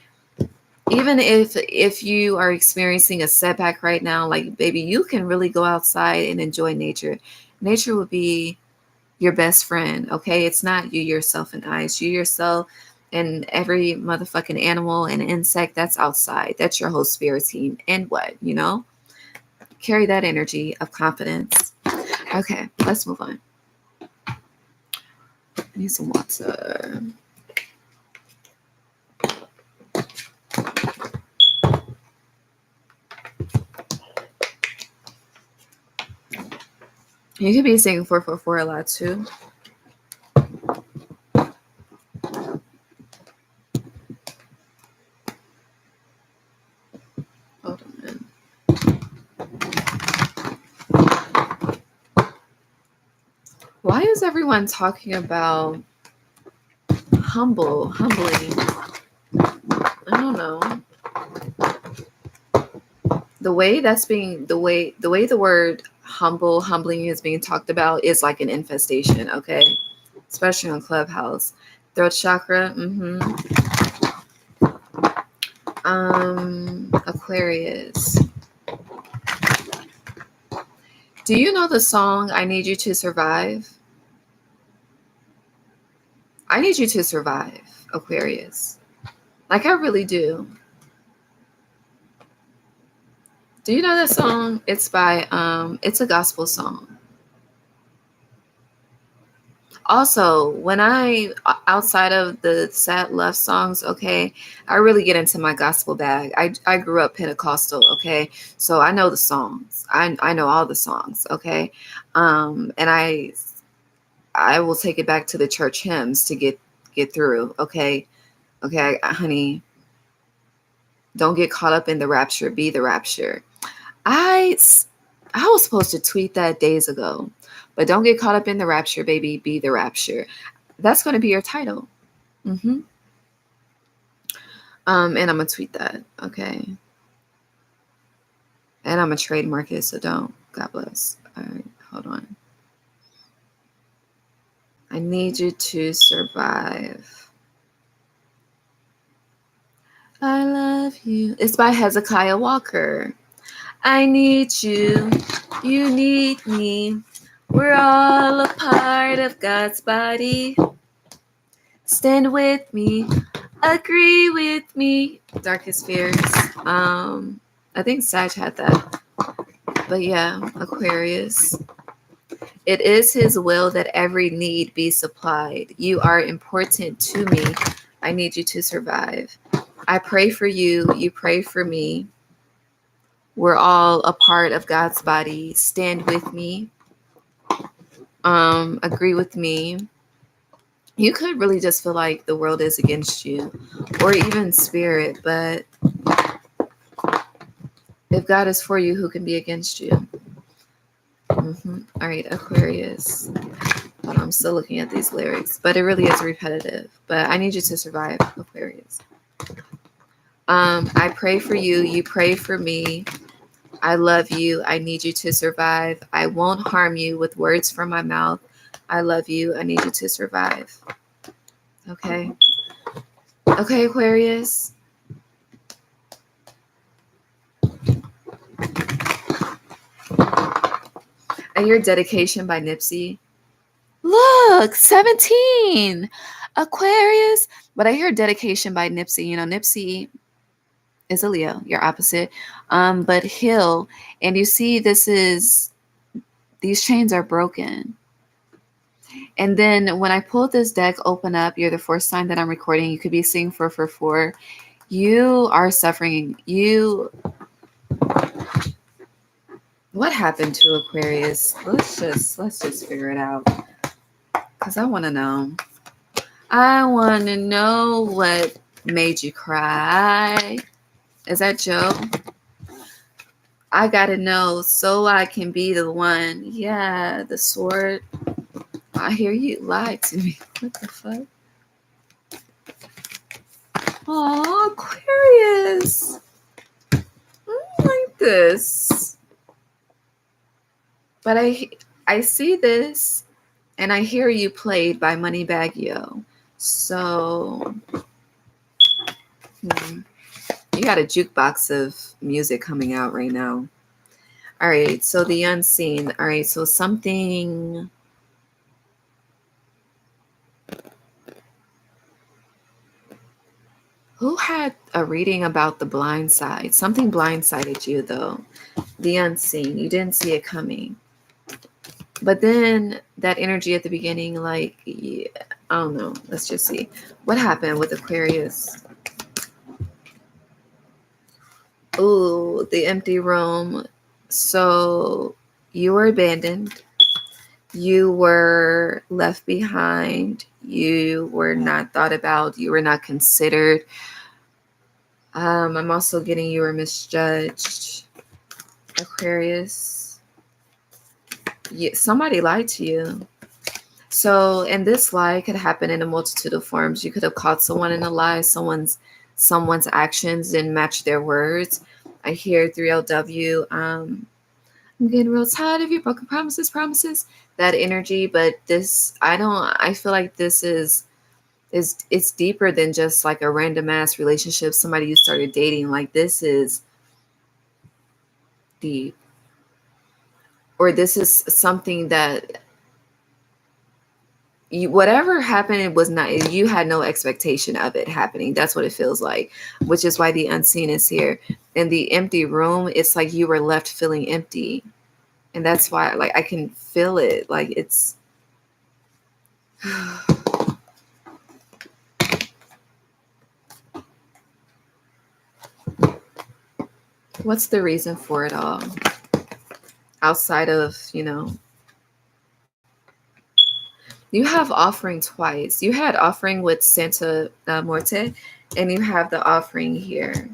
even if you are experiencing a setback right now, like baby, you can really go outside and enjoy nature. Nature will be your best friend. Okay, it's not you, yourself, and I. It's you, yourself, and every motherfucking animal and insect that's outside. That's your whole spirit team. And what, carry that energy of confidence. Okay, let's move on. I need some water. You could be saying 444 a lot too. Hold on, man. Why is everyone talking about humbling? I don't know. The way the word humbling is being talked about is like an infestation, okay? Especially on Clubhouse. Throat chakra, Aquarius. Do you know the song I Need You to Survive? I need you to survive, Aquarius. Like I really do. Do you know that song? It's by it's a gospel song. Also, when I outside of the sad love songs, okay, I really get into my gospel bag. I grew up Pentecostal, okay, so I know the songs. I know all the songs, okay, and I will take it back to the church hymns to get through, okay, okay, honey, don't get caught up in the rapture. Be the rapture. I I was supposed to tweet that days ago, but don't get caught up in the rapture, baby. Be the rapture. That's going to be your title. Mm-hmm. And I'm gonna tweet that. Okay. And I'm gonna trademark it, so don't. God bless. All right, hold on. I need you to survive. I love you. It's by Hezekiah Walker. I need you. You need me. We're all a part of God's body. Stand with me. Agree with me. Darkest fears. I think Sag had that. But yeah, Aquarius. It is his will that every need be supplied. You are important to me. I need you to survive. I pray for you. You pray for me. We're all a part of God's body. Stand with me. Agree with me. You could really just feel like the world is against you, or even spirit, but if God is for you, who can be against you? All right, Aquarius. But I'm still looking at these lyrics, but it really is repetitive. But I need you to survive, Aquarius. I pray for you. You pray for me. I love you. I need you to survive. I won't harm you with words from my mouth. I love you. I need you to survive. Okay. Okay, Aquarius. I hear Dedication by Nipsey. Look, 17. Aquarius. But I hear Dedication by Nipsey. You know, Nipsey is a Leo, your opposite. But Hill, and you see these chains are broken. And then when I pulled this deck open up, you're the fourth sign that I'm recording. You could be seeing 444. You are suffering. What happened to Aquarius? Let's just figure it out. Because I want to know. I want to know what made you cry. Is that Joe? I gotta know so I can be the one. Yeah, the sword. I hear you lie to me. What the fuck? Oh, Aquarius. I don't like this. But I see this and I hear you played by Moneybagg Yo. So you got a jukebox of music coming out right now. All right, so the unseen. All right, so something. Who had a reading about the blind side? Something blindsided you, though. The unseen. You didn't see it coming. But then that energy at the beginning, like, yeah, I don't know. Let's just see. What happened with Aquarius? Ooh, the empty room. So you were abandoned. You were left behind. You were not thought about. You were not considered. I'm also getting you were misjudged, Aquarius. Yeah, somebody lied to you. So, and this lie could happen in a multitude of forms. You could have caught someone in a lie. Someone's actions didn't match their words. I hear 3LW. I'm getting real tired of your broken promises. That energy, but this, I feel like this is it's deeper than just like a random ass relationship, somebody you started dating. Like, this is deep, or this is something that whatever happened, it was not, you had no expectation of it happening. That's what it feels like, which is why the unseen is here. In the empty room, it's like you were left feeling empty. And that's why, like, I can feel it. Like, it's what's the reason for it all? Outside of, you have offering twice. You had offering with Santa Morte, and you have the offering here.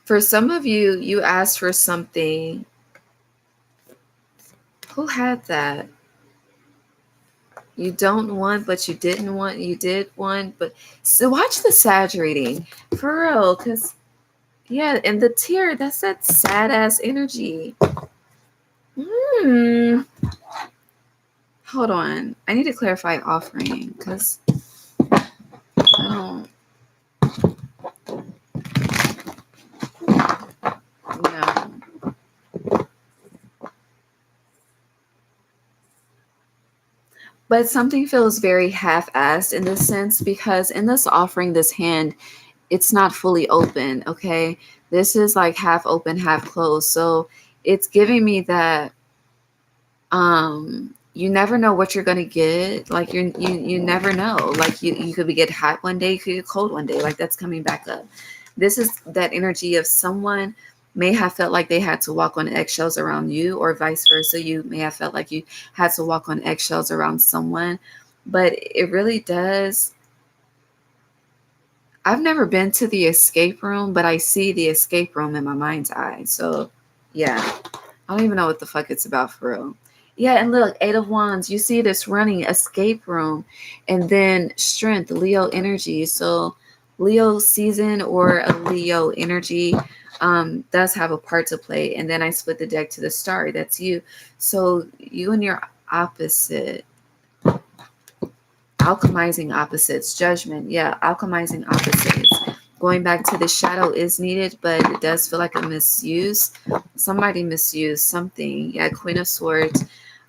For some of you, you asked for something. Who had that? You don't want, but you didn't want. You did want, but so watch the Sag reading for real, because yeah, and the tear, that's that sad ass energy. Hold on, I need to clarify offering because I don't know. But something feels very half-assed in this sense, because in this offering, this hand, it's not fully open, okay? This is like half open, half closed. So it's giving me that you never know what you're gonna get. Like you never know. Like you could get hot one day, you could get cold one day. Like that's coming back up. This is that energy of someone may have felt like they had to walk on eggshells around you, or vice versa. You may have felt like you had to walk on eggshells around someone. But it really does. I've never been to the escape room, but I see the escape room in my mind's eye. So yeah, I don't even know what the fuck it's about for real. Yeah, and look, Eight of Wands, you see this running escape room, and then strength, Leo energy. So Leo season or a Leo energy does have a part to play. And then I split the deck to the star. That's you. So you and your opposite, alchemizing opposites, judgment. Yeah, alchemizing opposites. Going back to the shadow is needed, but it does feel like a misuse. Somebody misused something. Yeah, Queen of Swords.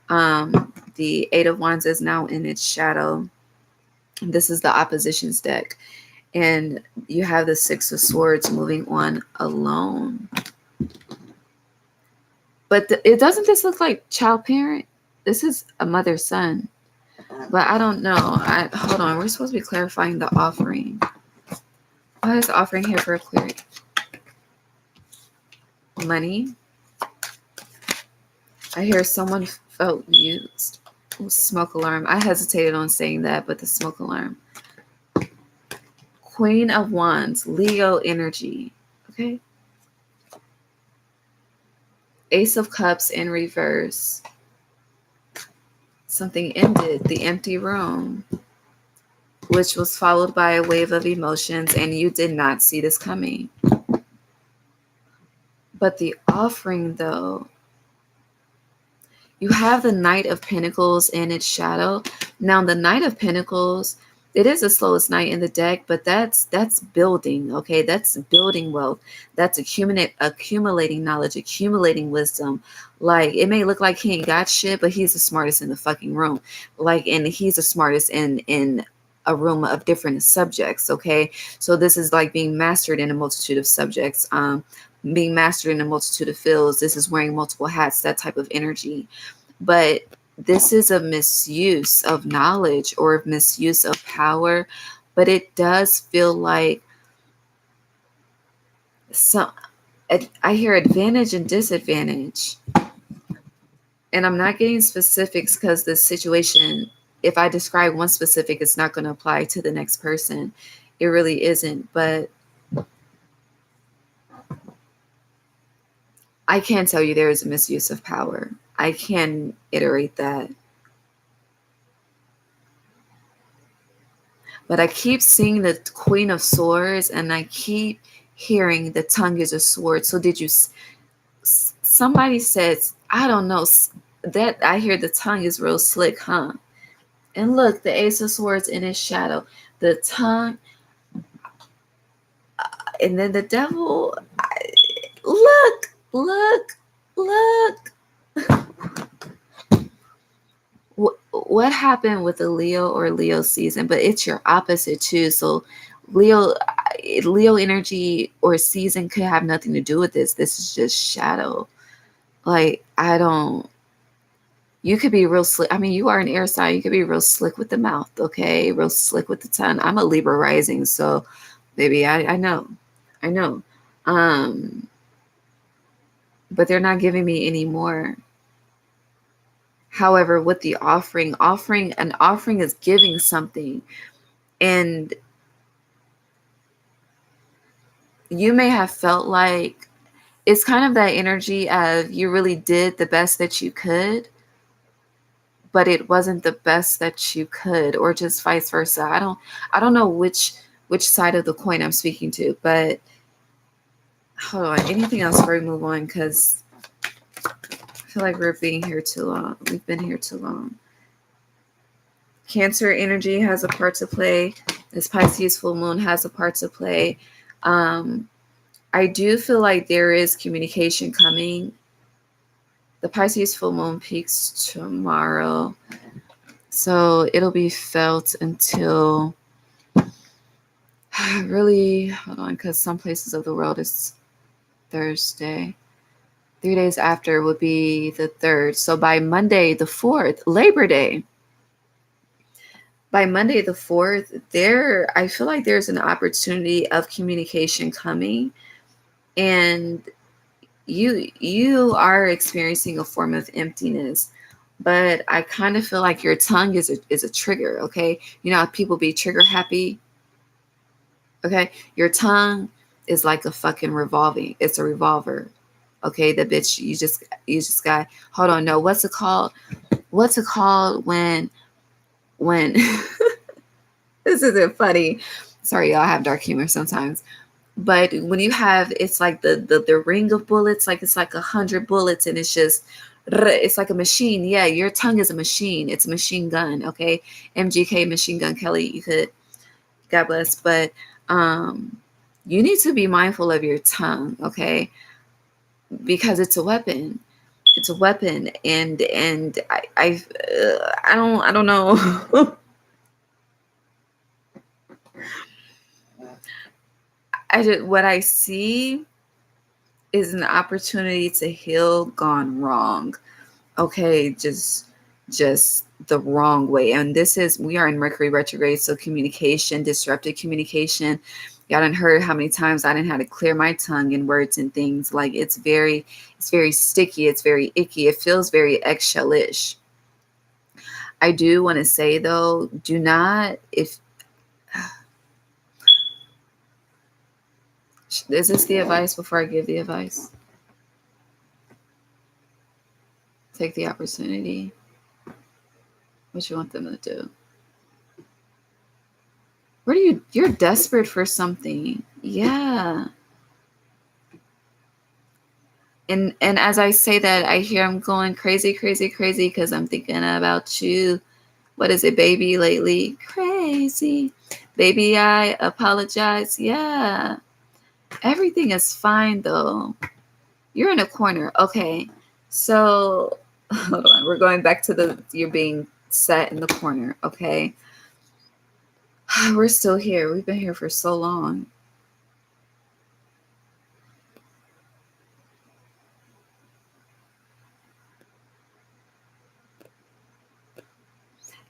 The Eight of Wands is now in its shadow. This is the oppositions deck. And you have the Six of Swords moving on alone. But it doesn't this look like child parent? This is a mother-son. But I don't know. Hold on. We're supposed to be clarifying the offering. Why is the offering here for Aquarius? Money. I hear someone felt used. Smoke alarm. I hesitated on saying that, but the smoke alarm. Queen of Wands, Leo energy. Okay. Ace of Cups in reverse. Something ended. The empty room, which was followed by a wave of emotions, and you did not see this coming. But the offering, though, you have the Knight of Pentacles in its shadow. Now, the Knight of Pentacles, it is the slowest knight in the deck, but that's building, okay? That's building wealth. That's accumulating knowledge, accumulating wisdom. Like, it may look like he ain't got shit, but he's the smartest in the fucking room. Like, and he's the smartest in a room of different subjects, okay? So this is like being mastered in a multitude of subjects, being mastered in a multitude of fields. This is wearing multiple hats, that type of energy. But this is a misuse of knowledge or misuse of power. But it does feel like I hear advantage and disadvantage. And I'm not getting specifics because the situation, if I describe one specific, it's not going to apply to the next person. It really isn't. But I can tell you there is a misuse of power. I can iterate that. But I keep seeing the Queen of Swords, and I keep hearing the tongue is a sword. So did you, somebody says, I don't know, that I hear the tongue is real slick, huh? And look, the Ace of Swords in his shadow, the tongue, and then the devil, look. What happened with the Leo or Leo season? But it's your opposite too. So Leo, Leo energy or season could have nothing to do with this. This is just shadow. Like, I don't. You could be real slick. I mean, you are an air sign. You could be real slick with the mouth, okay? Real slick with the tongue. I'm a Libra rising, so baby, I know. I know. Um, but they're not giving me any more. However, with the an offering is giving something. And you may have felt like it's kind of that energy of you really did the best that you could, but it wasn't the best that you could, or just vice versa. I don't know which side of the coin I'm speaking to, but hold on. Anything else before we move on? Because I feel like we're being here too long. We've been here too long. Cancer energy has a part to play. This Pisces full moon has a part to play. I do feel like there is communication coming. The Pisces full moon peaks tomorrow, so it'll be felt until really, hold on, because some places of the world is Thursday. 3 days after would be the 3rd. So by Monday the 4th, Labor Day, by Monday the 4th, I feel like there's an opportunity of communication coming, and you are experiencing a form of emptiness, but I kind of feel like your tongue is a trigger, okay? You know how people be trigger happy? Okay? Your tongue is like a fucking it's a revolver. Okay, the bitch you just got, hold on, no, what's it called? What's it called when this isn't funny. Sorry, y'all, I have dark humor sometimes. But when you have, it's like the ring of bullets, like it's like 100 bullets, and it's like a machine. Yeah, your tongue is a machine. It's a machine gun. Okay, MGK, Machine Gun Kelly. You could, God bless, but you need to be mindful of your tongue. Okay, because it's a weapon. It's a weapon, and I don't know. What I see is an opportunity to heal gone wrong. Okay, just the wrong way. And we are in Mercury retrograde, so communication, disrupted communication. Y'all done heard how many times I didn't have to clear my tongue in words and things. Like it's very sticky, it's very icky, it feels very eggshellish. I do want to say though, do not, if is this the advice before I give the advice? Take the opportunity. What you want them to do? You're desperate for something. Yeah. And as I say that, I hear I'm going crazy, crazy, crazy because I'm thinking about you. What is it, baby, lately? Crazy. Baby, I apologize. Yeah. Everything is fine though. You're in a corner. Okay. So hold on. We're going back to you're being set in the corner. Okay. We're still here. We've been here for so long.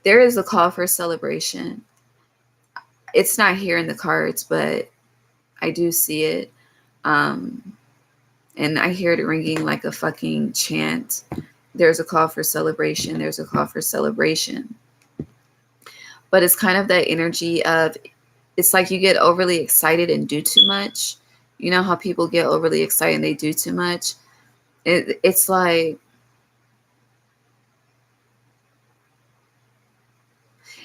There is a call for celebration. It's not here in the cards, but I do see it. And I hear it ringing like a fucking chant. There's a call for celebration. There's a call for celebration. But it's kind of that energy of, it's like you get overly excited and do too much. You know how people get overly excited and they do too much? It's like,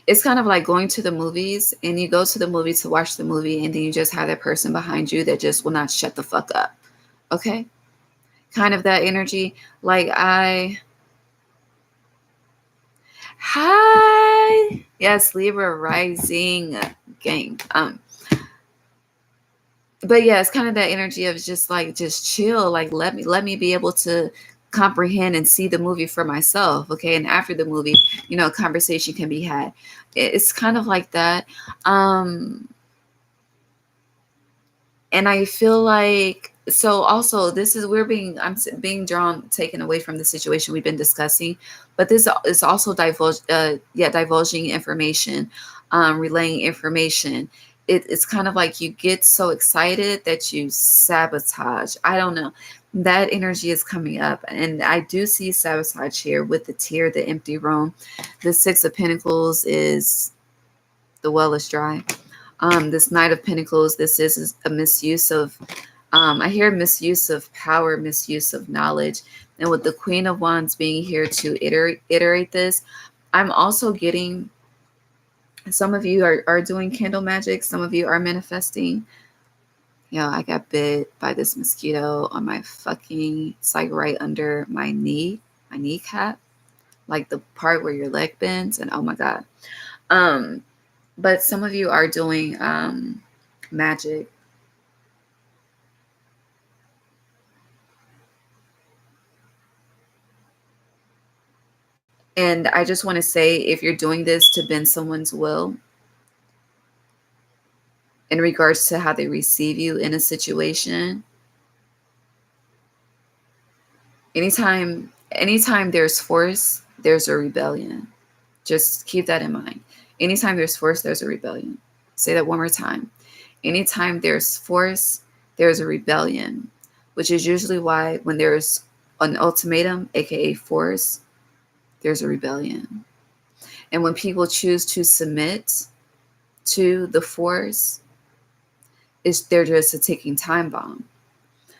it's kind of like going to the movies, and you go to the movie to watch the movie, and then you just have that person behind you that just will not shut the fuck up. Okay? Kind of that energy. Like hi. Yes, Libra rising gang. But yeah, it's kind of that energy of just chill. Like let me be able to comprehend and see the movie for myself. Okay. And after the movie, conversation can be had. It's kind of like that. And I feel like, so also this is, I'm being taken away from the situation we've been discussing, but this is also divulging information, relaying information. It's kind of like you get so excited that you sabotage. I don't know. That energy is coming up, and I do see sabotage here with the tear, the empty room. The Six of Pentacles is the well is dry. This Knight of Pentacles, this is a misuse of, I hear misuse of power, misuse of knowledge. And with the Queen of Wands being here to iterate this, I'm also getting, some of you are doing candle magic. Some of you are manifesting. I got bit by this mosquito on my fucking, it's like right under my knee, my kneecap, like the part where your leg bends. And oh my God. But some of you are doing magic. And I just want to say, if you're doing this to bend someone's will in regards to how they receive you in a situation, anytime there's force, there's a rebellion. Just keep that in mind. Anytime there's force, there's a rebellion. Say that one more time. Anytime there's force, there's a rebellion, which is usually why when there's an ultimatum, aka force, there's a rebellion. And when people choose to submit to the force, they're just a ticking time bomb.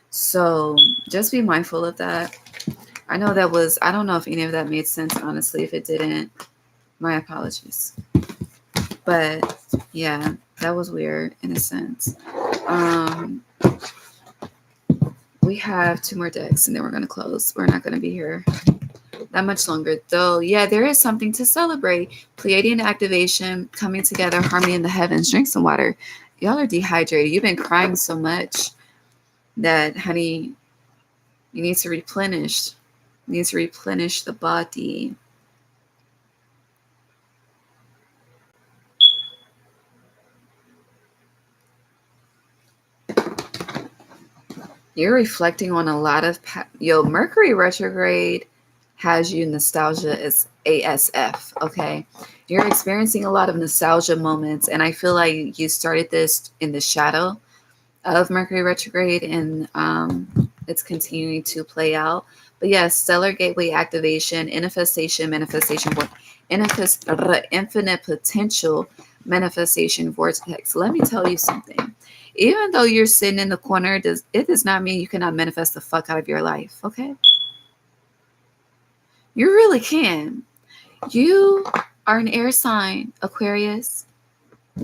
So just be mindful of that. I know I don't know if any of that made sense, honestly. If it didn't, my apologies. But yeah, that was weird in a sense. We have 2 more decks and then we're going to close. We're not going to be here that much longer, though. Yeah, there is something to celebrate. Pleiadian activation, coming together, harmony in the heavens. Drink some water. Y'all are dehydrated. You've been crying so much that, honey, you need to replenish. You need to replenish the body. You're reflecting on a lot of Mercury retrograde has you nostalgia as ASF. Okay, you're experiencing a lot of nostalgia moments, and I feel like you started this in the shadow of Mercury retrograde, and it's continuing to play out. But yes, stellar gateway activation, manifestation, infinite potential manifestation vortex. Let me tell you something. Even though you're sitting in the corner, it does not mean you cannot manifest the fuck out of your life. Okay, you really can. You are an air sign, Aquarius.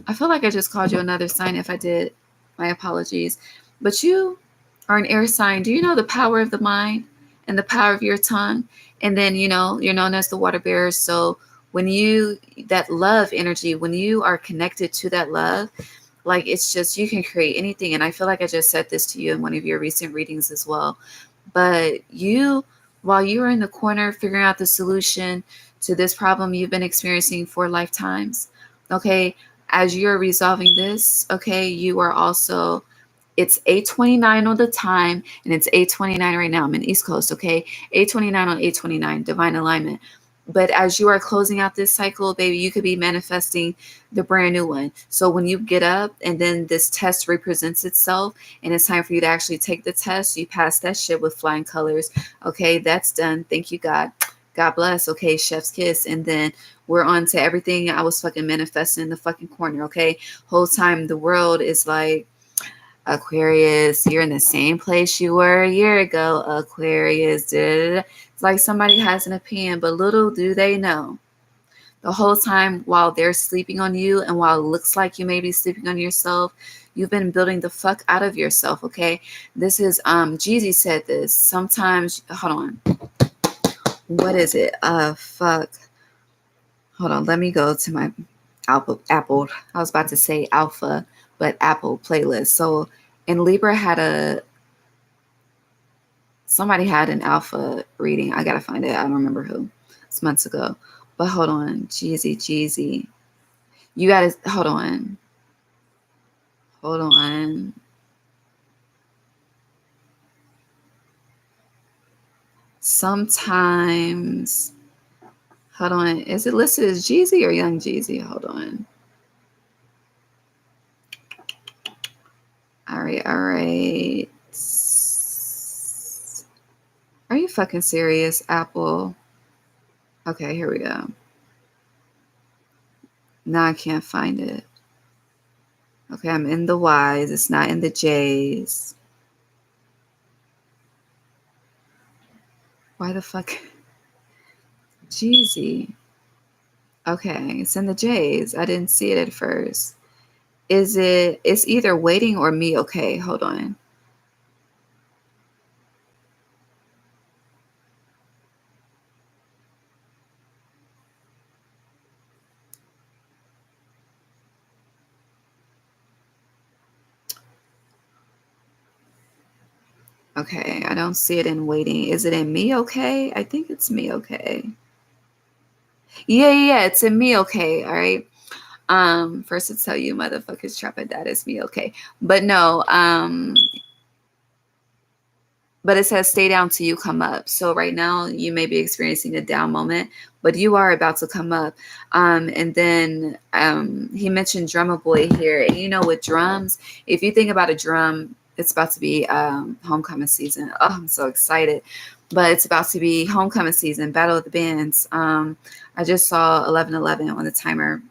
I feel like I just called you another sign. If I did, my apologies. But you are an air sign. Do you know the power of the mind and the power of your tongue? And then, you're known as the water bearer. So when that love energy, when you are connected to that love, like, it's just, you can create anything. And I feel like I just said this to you in one of your recent readings as well. But while you were in the corner figuring out the solution to this problem you've been experiencing for lifetimes, okay, as you're resolving this, okay, you are also, it's 8:29 on the time, and it's 8:29 right now. I'm in East Coast, okay? 8:29 on 8:29, divine alignment. But as you are closing out this cycle, baby, you could be manifesting the brand new one. So when you get up and then this test represents itself and it's time for you to actually take the test, you pass that shit with flying colors. Okay, that's done. Thank you, God. God bless. Okay, chef's kiss. And then we're on to everything I was fucking manifesting in the fucking corner. Okay, whole time the world is like, Aquarius, you're in the same place you were a year ago. Aquarius, it's like somebody has an opinion, but little do they know, the whole time while they're sleeping on you and while it looks like you may be sleeping on yourself, you've been building the fuck out of yourself. Okay, this is Jeezy said this. Sometimes, hold on, what is it? Fuck. Hold on, let me go to my Apple. I was about to say Alpha, but Apple playlist. So, and Libra had Somebody had an alpha reading. I gotta find it. I don't remember who. It's months ago. But hold on. Jeezy. You gotta hold on. Hold on. Sometimes, hold on. Is it listed as Jeezy or Young Jeezy? Hold on. All right. Are you fucking serious, Apple? Okay, here we go. Now I can't find it. Okay, I'm in the Y's. It's not in the J's. Why the fuck? Jeezy. Okay, it's in the J's. I didn't see it at first. It's either waiting or me okay. Hold on. Okay, I don't see it in waiting. Is it in me okay? I think it's me okay. Yeah, it's in me okay. All right. First to tell you motherfuckers trapping that is me okay. But no, but it says stay down till you come up. So right now you may be experiencing a down moment, but you are about to come up. And then he mentioned drummer boy here. And you know, with drums, if you think about a drum, it's about to be homecoming season. Oh, I'm so excited. But it's about to be homecoming season, Battle of the Bands. I just saw 11:11 on the timer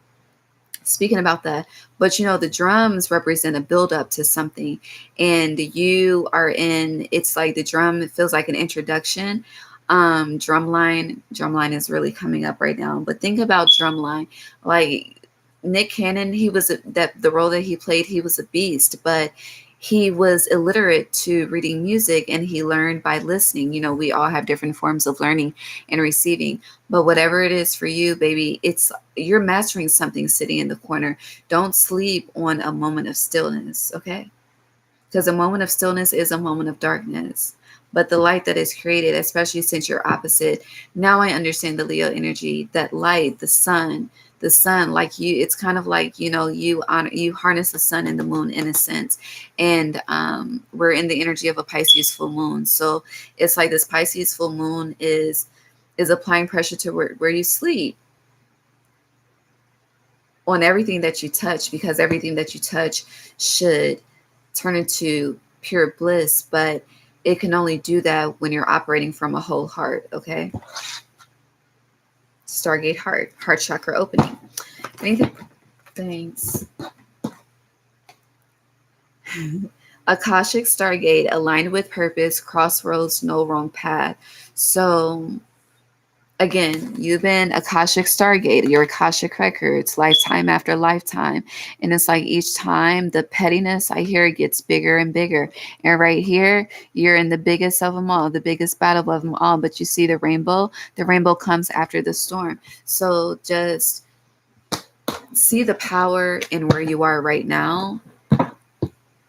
speaking about that. But you know, the drums represent a build up to something, and you are in, it's like the drum, it feels like an introduction. Drumline is really coming up right now. But think about drumline, like Nick Cannon, he was that the role that he played, he was a beast, but he was illiterate to reading music and he learned by listening. You know, we all have different forms of learning and receiving, but whatever it is for you, baby, it's you're mastering something sitting in the corner. Don't sleep on a moment of stillness, okay? Because a moment of stillness is a moment of darkness. But the light that is created, especially since you're opposite, now I understand the Leo energy, that light, the sun, like you, it's kind of like, you know, you harness the sun and the moon in a sense. And we're in the energy of a Pisces full moon. So it's like this Pisces full moon is applying pressure to where you sleep on everything that you touch, because everything that you touch should turn into pure bliss, but it can only do that when you're operating from a whole heart, okay? Stargate heart chakra opening. Anything? Thanks. Akashic Stargate, aligned with purpose, crossroads, no wrong path. So again, you've been Akashic Stargate, your Akashic records, lifetime after lifetime. And it's like each time the pettiness I hear gets bigger and bigger. And right here, you're in the biggest of them all, the biggest battle of them all. But you see the rainbow comes after the storm. So just see the power in where you are right now,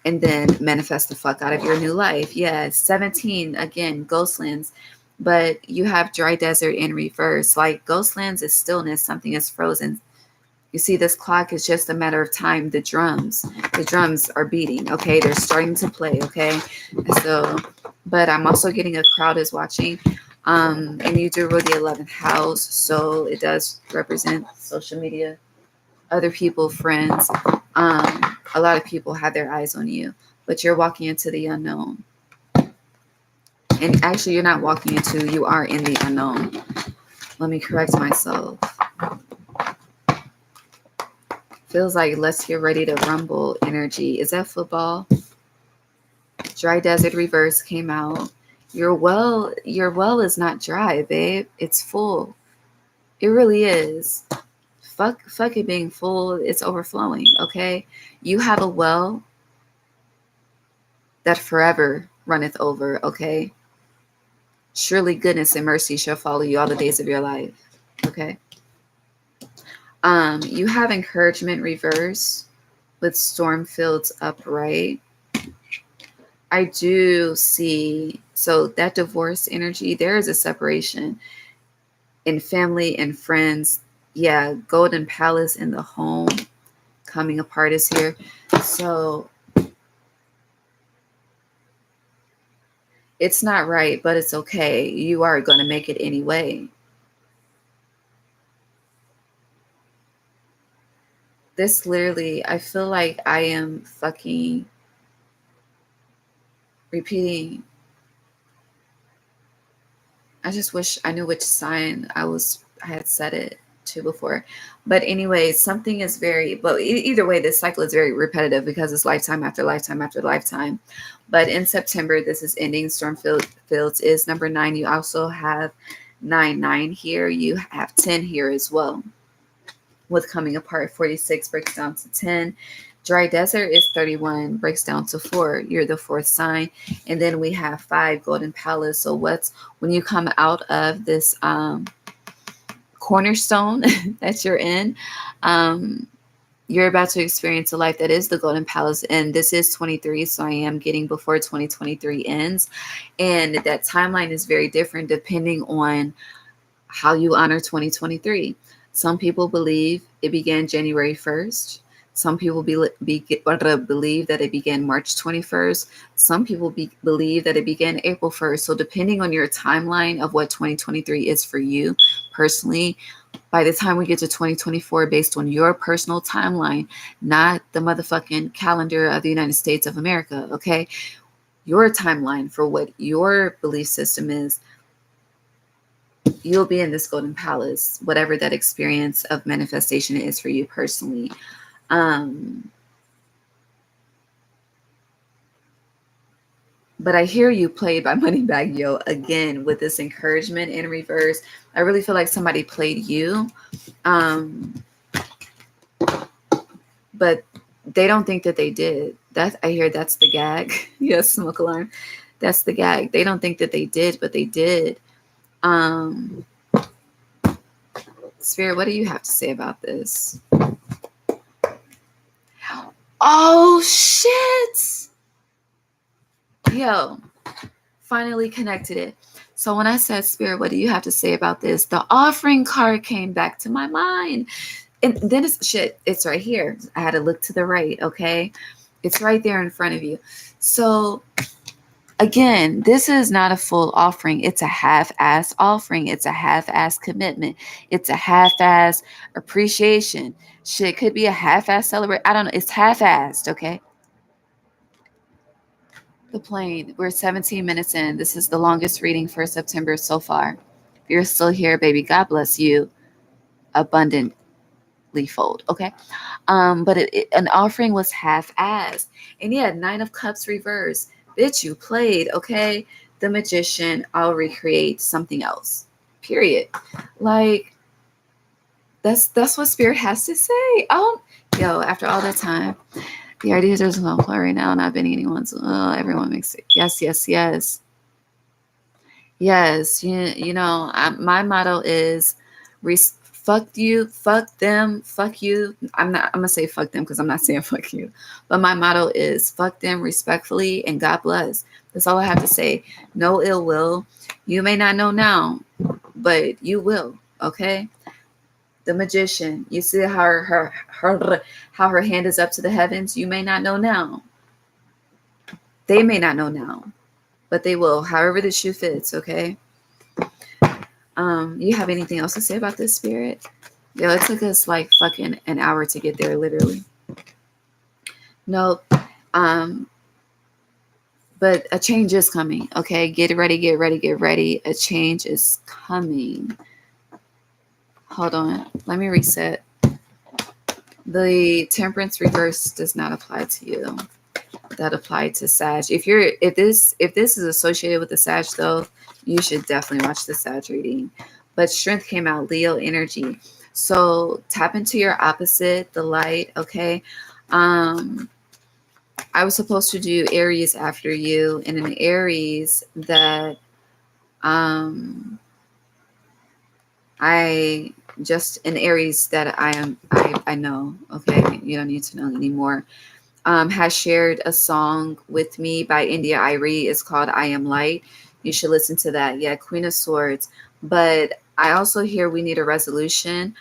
and then manifest the fuck out of your new life. Yeah, 17, again, Ghostlands. But you have dry desert in reverse. Like Ghostlands is stillness, something is frozen. You see, this clock is just a matter of time. The drums are beating, okay? They're starting to play, okay? So, but I'm also getting a crowd is watching. And you do rule the 11th house, so it does represent social media, other people, friends. A lot of people have their eyes on you, but you're walking into the unknown. And actually, you're not walking into, you are in the unknown. Let me correct myself. Feels like let's get ready to rumble energy. Is that football? Dry desert reverse came out. Your well is not dry, babe. It's full. It really is. Fuck it being full. It's overflowing, okay? You have a well that forever runneth over, okay? Surely goodness and mercy shall follow you all the days of your life, okay? You have encouragement reverse with storm fields upright. I do see So that divorce energy, there is a separation in family and friends. Yeah, golden palace in the home coming apart is here. So it's not right, but it's okay. You are going to make it anyway. This literally, I feel like I am fucking repeating. I just wish I knew which sign I had said it to before. But anyway, something is very, but either way, this cycle is very repetitive because it's lifetime after lifetime after lifetime. But in September, this is ending. Fields is number 9. You also have 9 here. You have 10 here as well. With coming apart, 46 breaks down to 10. Dry desert is 31, breaks down to 4. You're the 4th sign. And then we have 5, golden palace. So when you come out of this cornerstone that you're in, you're about to experience a life that is the golden palace. And this is 23. So I am getting before 2023 ends. And that timeline is very different depending on how you honor 2023. Some people believe it began January 1st. Some people believe that it began March 21st. Some people believe that it began April 1st. So depending on your timeline of what 2023 is for you personally, by the time we get to 2024, based on your personal timeline, not the motherfucking calendar of the United States of America, okay? Your timeline for what your belief system is, you'll be in this golden palace, whatever that experience of manifestation is for you personally. But I hear you played by Moneybag Yo again with this encouragement in reverse. I really feel like somebody played you. But they don't think that they did. I hear that's the gag. Yes, smoke alarm. That's the gag. They don't think that they did, but they did. Spirit, what do you have to say about this? Oh, shit. Yo, finally connected it. So when I said, Spirit, what do you have to say about this? The offering card came back to my mind. And then it's right here. I had to look to the right, okay? It's right there in front of you. So again, this is not a full offering. It's a half-ass offering. It's a half-ass commitment. It's a half-ass appreciation. Shit could be a half-ass celebration. I don't know. It's half-assed, okay? The plane. We're 17 minutes in. This is the longest reading for September so far. If you're still here, baby, God bless you abundantly fold, okay? But an offering was half-assed. And yeah, 9 of Cups reverse. Bitch, you played, okay? The Magician, I'll recreate something else. Period. Like, that's what Spirit has to say. Yo, after all that time, the ideas are just gonna play right now, not been anyone's. Everyone makes it. Yes, yes, yes. Yes, my motto is fuck you, fuck them, fuck you. I'm gonna say fuck them because I'm not saying fuck you. But my motto is fuck them respectfully and God bless. That's all I have to say. No ill will. You may not know now, but you will, okay? The Magician. You see how her hand is up to the heavens? You may not know now. They may not know now, but they will, however the shoe fits, okay? You have anything else to say about this, Spirit? Yo, it took us like fucking an hour to get there, literally. Nope. But a change is coming, okay? Get ready, get ready, get ready. A change is coming. Hold on. Let me reset. The Temperance reverse does not apply to you. That applied to Sag. If this is associated with the Sag though, you should definitely watch the Sag reading. But Strength came out, Leo energy. So tap into your opposite, the light, okay? I was supposed to do Aries after you, and an Aries that I just an Aries that I know, okay? You don't need to know anymore. has shared a song with me by India Irie. It's called I Am Light. You should listen to that. Yeah, Queen of Swords. But I also hear we need a resolution.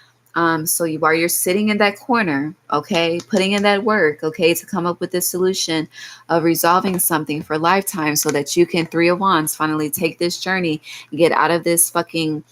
So while you're sitting in that corner, okay, putting in that work, okay, to come up with this solution of resolving something for lifetime so that you can, Three of Wands, finally take this journey, get out of this fucking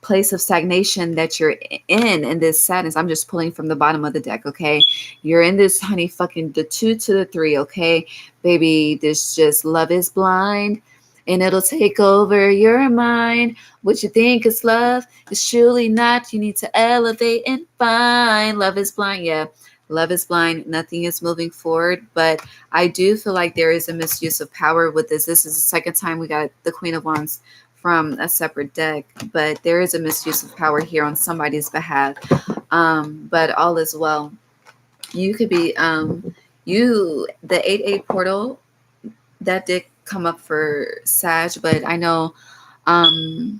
place of stagnation that you're in and this sadness. I'm just pulling from the bottom of the deck, okay? You're in this honey fucking the 2 to the 3, okay? Baby, this just love is blind and it'll take over your mind. What you think is love is truly not. You need to elevate and find. Love is blind, yeah. Love is blind. Nothing is moving forward. But I do feel like there is a misuse of power with this. This is the second time we got the Queen of Wands from a separate deck, but there is a misuse of power here on somebody's behalf. But all is well. You could be the 8-8 portal that did come up for Sag, but I know I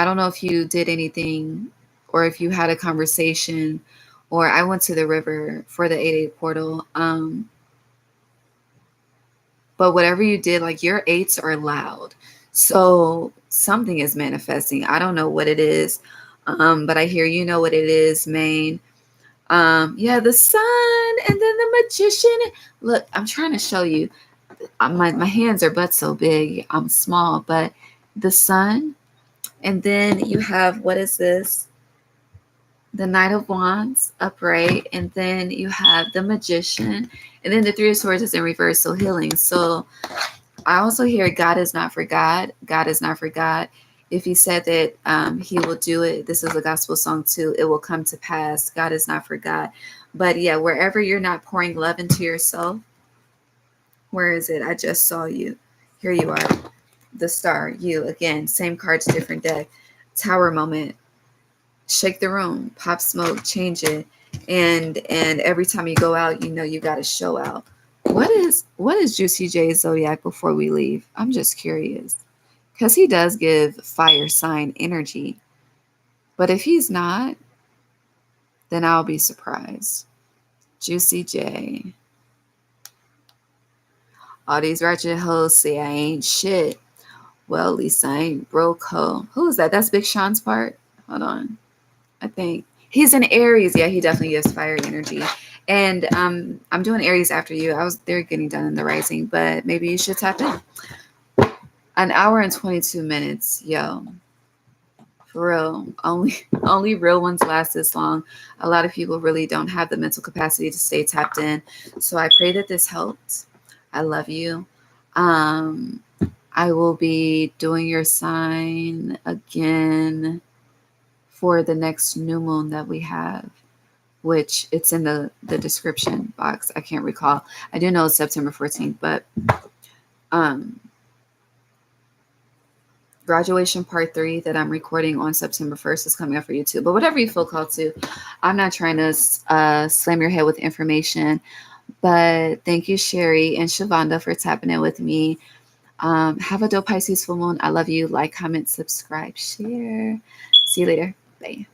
don't know if you did anything or if you had a conversation, or I went to the river for the 8-8 portal. But whatever you did, like your 8s are loud. So something is manifesting. I don't know what it is. But I hear you know what it is, Maine. Yeah, the sun and then the magician. Look, I'm trying to show you. My hands are but so big. I'm small, but the sun, and then you have, what is this? The Knight of Wands upright, and then you have the Magician, and then the Three of Swords is in reverse, so healing. So I also hear God is not for God. God is not for God. If he said that he will do it, this is a gospel song too, it will come to pass. God is not for God. But yeah, wherever you're not pouring love into yourself, where is it? I just saw you. Here you are. The Star, you again, same cards, different deck. Tower moment. Shake the room, pop smoke, change it. And every time you go out, you know you got to show out. What is Juicy J's zodiac before we leave? I'm just curious. Because he does give fire sign energy. But if he's not, then I'll be surprised. Juicy J. All these ratchet hoes say I ain't shit. Well, at least I ain't broke hoe. Who is that? That's Big Sean's part? Hold on. I think he's an Aries. Yeah, he definitely gives fire energy. And I'm doing Aries after you. They're getting done in the rising, but maybe you should tap in. An hour and 22 minutes, yo. For real. Only real ones last this long. A lot of people really don't have the mental capacity to stay tapped in. So I pray that this helped. I love you. I will be doing your sign again for the next new moon that we have, which it's in the description box. I can't recall. I do know it's September 14th, but graduation part 3 that I'm recording on September 1st is coming up for you too. But whatever you feel called to, I'm not trying to slam your head with information. But thank you, Sherry and Shavonda, for tapping in with me. Have a dope Pisces full moon. I love you. Like, comment, subscribe, share. See you later. Bye.